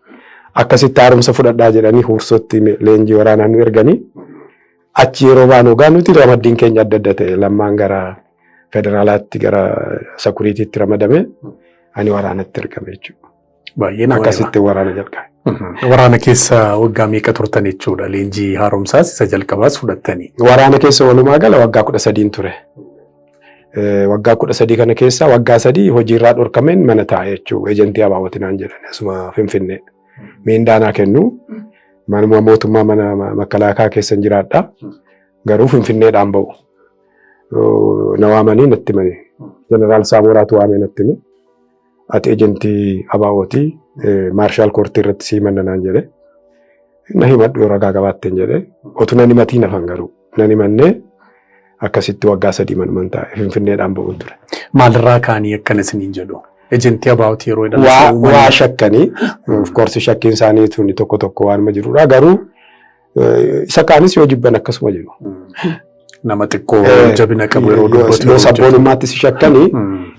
Akkasitti haaromsa fudhadhaa jedhanii Huursootti leenjii waraanaa nu erganii achi yeroo baanu gaa nuti ramaddiin keenya adda adda ta'e Lammaan gara federaalaatti gara sakuriitiitti ramadame ani waraanatti ergame jechuudha. Baay'een akkasitti waraana jalqabe. Waraana keessa waggaa meeqa turtan jechuudha leenjii haaromsaas isa jalqabaas fudhattanii. Waraana keessa walumaa gala waggaa 13 ture. Waggaa 13 kana keessa waggaa 3 hojiirraa dhorkameen mana taa'e jechuudha. Ejentii Abaabotinaan jedhan asuma Finfinnee. Miindaanaa kennu manuma mootummaa mana Makalaakaa keessa jiraadha. Garuu Finfinneedhaan ba'u. Na waamanii natti himani. Jeneraal Saamoraatu waamee natti hime. Ati ejentii Abaabotii Maarshaal Koortii irratti sii mannanaan jedhe. Na himadhu yoo ragaa qabaatteen jedhe. Otu nan himatii nafan garuu. Nan himannee akkasitti waggaa 3 manumaan taa'e Finfinneedhaan ba'uun ture. Maalirraa kaanii akkana isiniin jedhu? Ejentii Abaabotii yeroo waa shakkanii of course shakkiin isaanii tuni tokko tokko waanuma jirudha garuu isa kaanis yoo jibban akkasuma jiru. Nama xiqqoo jabina qabu yeroo dubbatu yoo sabboonummaatti si shakkanii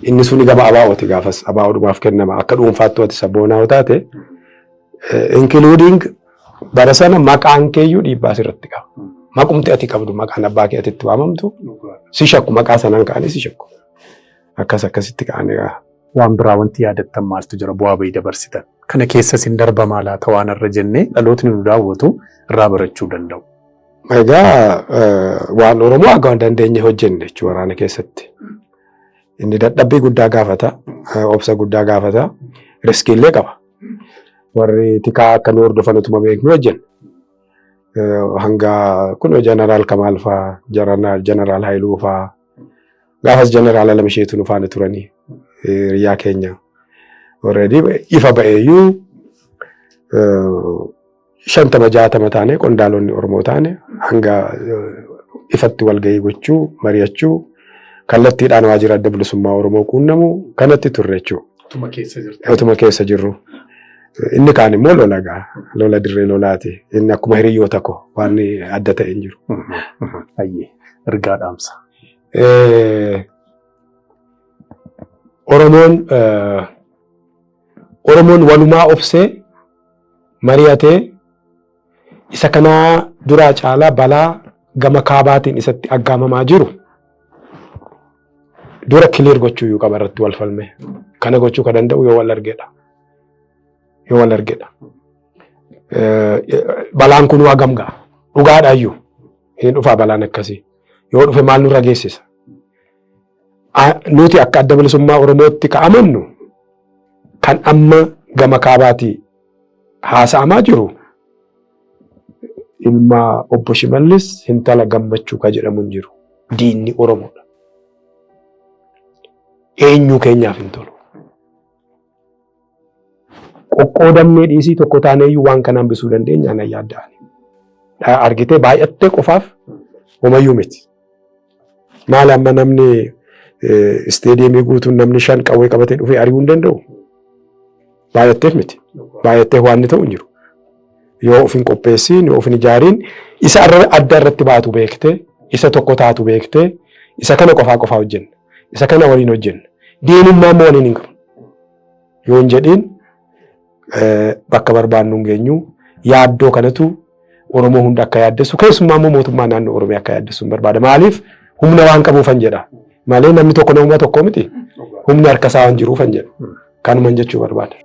inni suni gama Abaaboti gaafas Abaaboodhumaaf kennama akka dhuunfaatti ati sabboonaa taate including bara sana maqaan keeyyuu dhiibbaa asirratti qaba. Maqumti ati qabdu maqaan abbaa kee atitti waamamtu si shakku maqaa sanaan ka'anii si shakku. Akkasitti ka'anii waan biraa wanti yaadattan maaltu jira bu'aa bahii dabarsitan kana keessa sin darbamaa laata waan irra jennee dhalootni nu daawwatu irraa barachuu danda'u. Egaa waan Oromoo akka dandeenye hojjenne jechuudha waraana keessatti. Inni dadhabbii guddaa gaafata, obsa guddaa gaafata, riskiillee qaba. Warri tikaa akka nu hordofan utuma beeknu hojjenne. Hanga kun Jeneraal Kamaal fa'aa, Jeneraal Haayiluu fa'aa, gaafas Jeneraal Alamsheetu nu faana turanii hiriyaa keenya. Already ifa ba'eeyyuu 50-60 taane qondaalonni Oromoo taane hanga ifatti walgahii gochuu, mari'achuu, kallattiidhaan waajjira adda bilisummaa Oromoo quunnamu kanatti turre jechuudha. Utuma keessa jirru. Inni kaan immoo lola dirree lolaati. Inni akkuma hiriyoota koo waan adda ta'e hin jiru. Ayyee ergaa dhaamsa. Oromoon walumaa obsee mari'atee isa kanaa duraa caalaa balaa gama kaabaatiin isatti aggaamamaa jiru dura kiliir gochuu iyyuu qaba irratti wal falme. Kana gochuu ka danda'u yoo wal argedha. Balaan kun waa gamgaa dhugaadha iyyuu hin dhufaa balaan akkasii. Yoo dhufe maal nurra geessisa? Nuti akka adda bilisummaa Oromootti ka amannu kan amma gama kaabaatii haasa'amaa jiru ilma obbo Shimallis Intala Gammachuu ka jedhamu hin jiru. Diinni Oromoodha. Eenyuu keenyaaf hin tolu. Qoqqoodamnee dhiisii tokko taaneeyyuu waan kana hambisuu dandeenya ana yaadda'ani. Argitee baay'attee qofaaf homayyuu miti. Maal amma namni isteediyeemii guutuun namni 5 qawwee qabatee dhufee ari'uu hin danda'u? Baay'atteef miti. Baay'attee waan inni ta'u hin jiru. Yoo of hin qopheessiin, yoo of hin ijaariin, isa adda irratti baatu beektee, isa tokko taatu beektee, isa kana qofaa hojjenna. Isa kana waliin hojjenna. Diinummaa immoo waliin hin qabu. Yoo hin jedhiin bakka barbaannu hin geenyu yaaddoo kanatu Oromoo hunda akka yaaddessu keessumaa immoo mootummaa naannoo Oromiyaa akka yaaddessu barbaada. Maaliif humna waan qabuufan jedha. Malee namni tokko nama tokko miti. Humni harka isaa waan jiruufan jedha. Kanuman jechuu barbaada.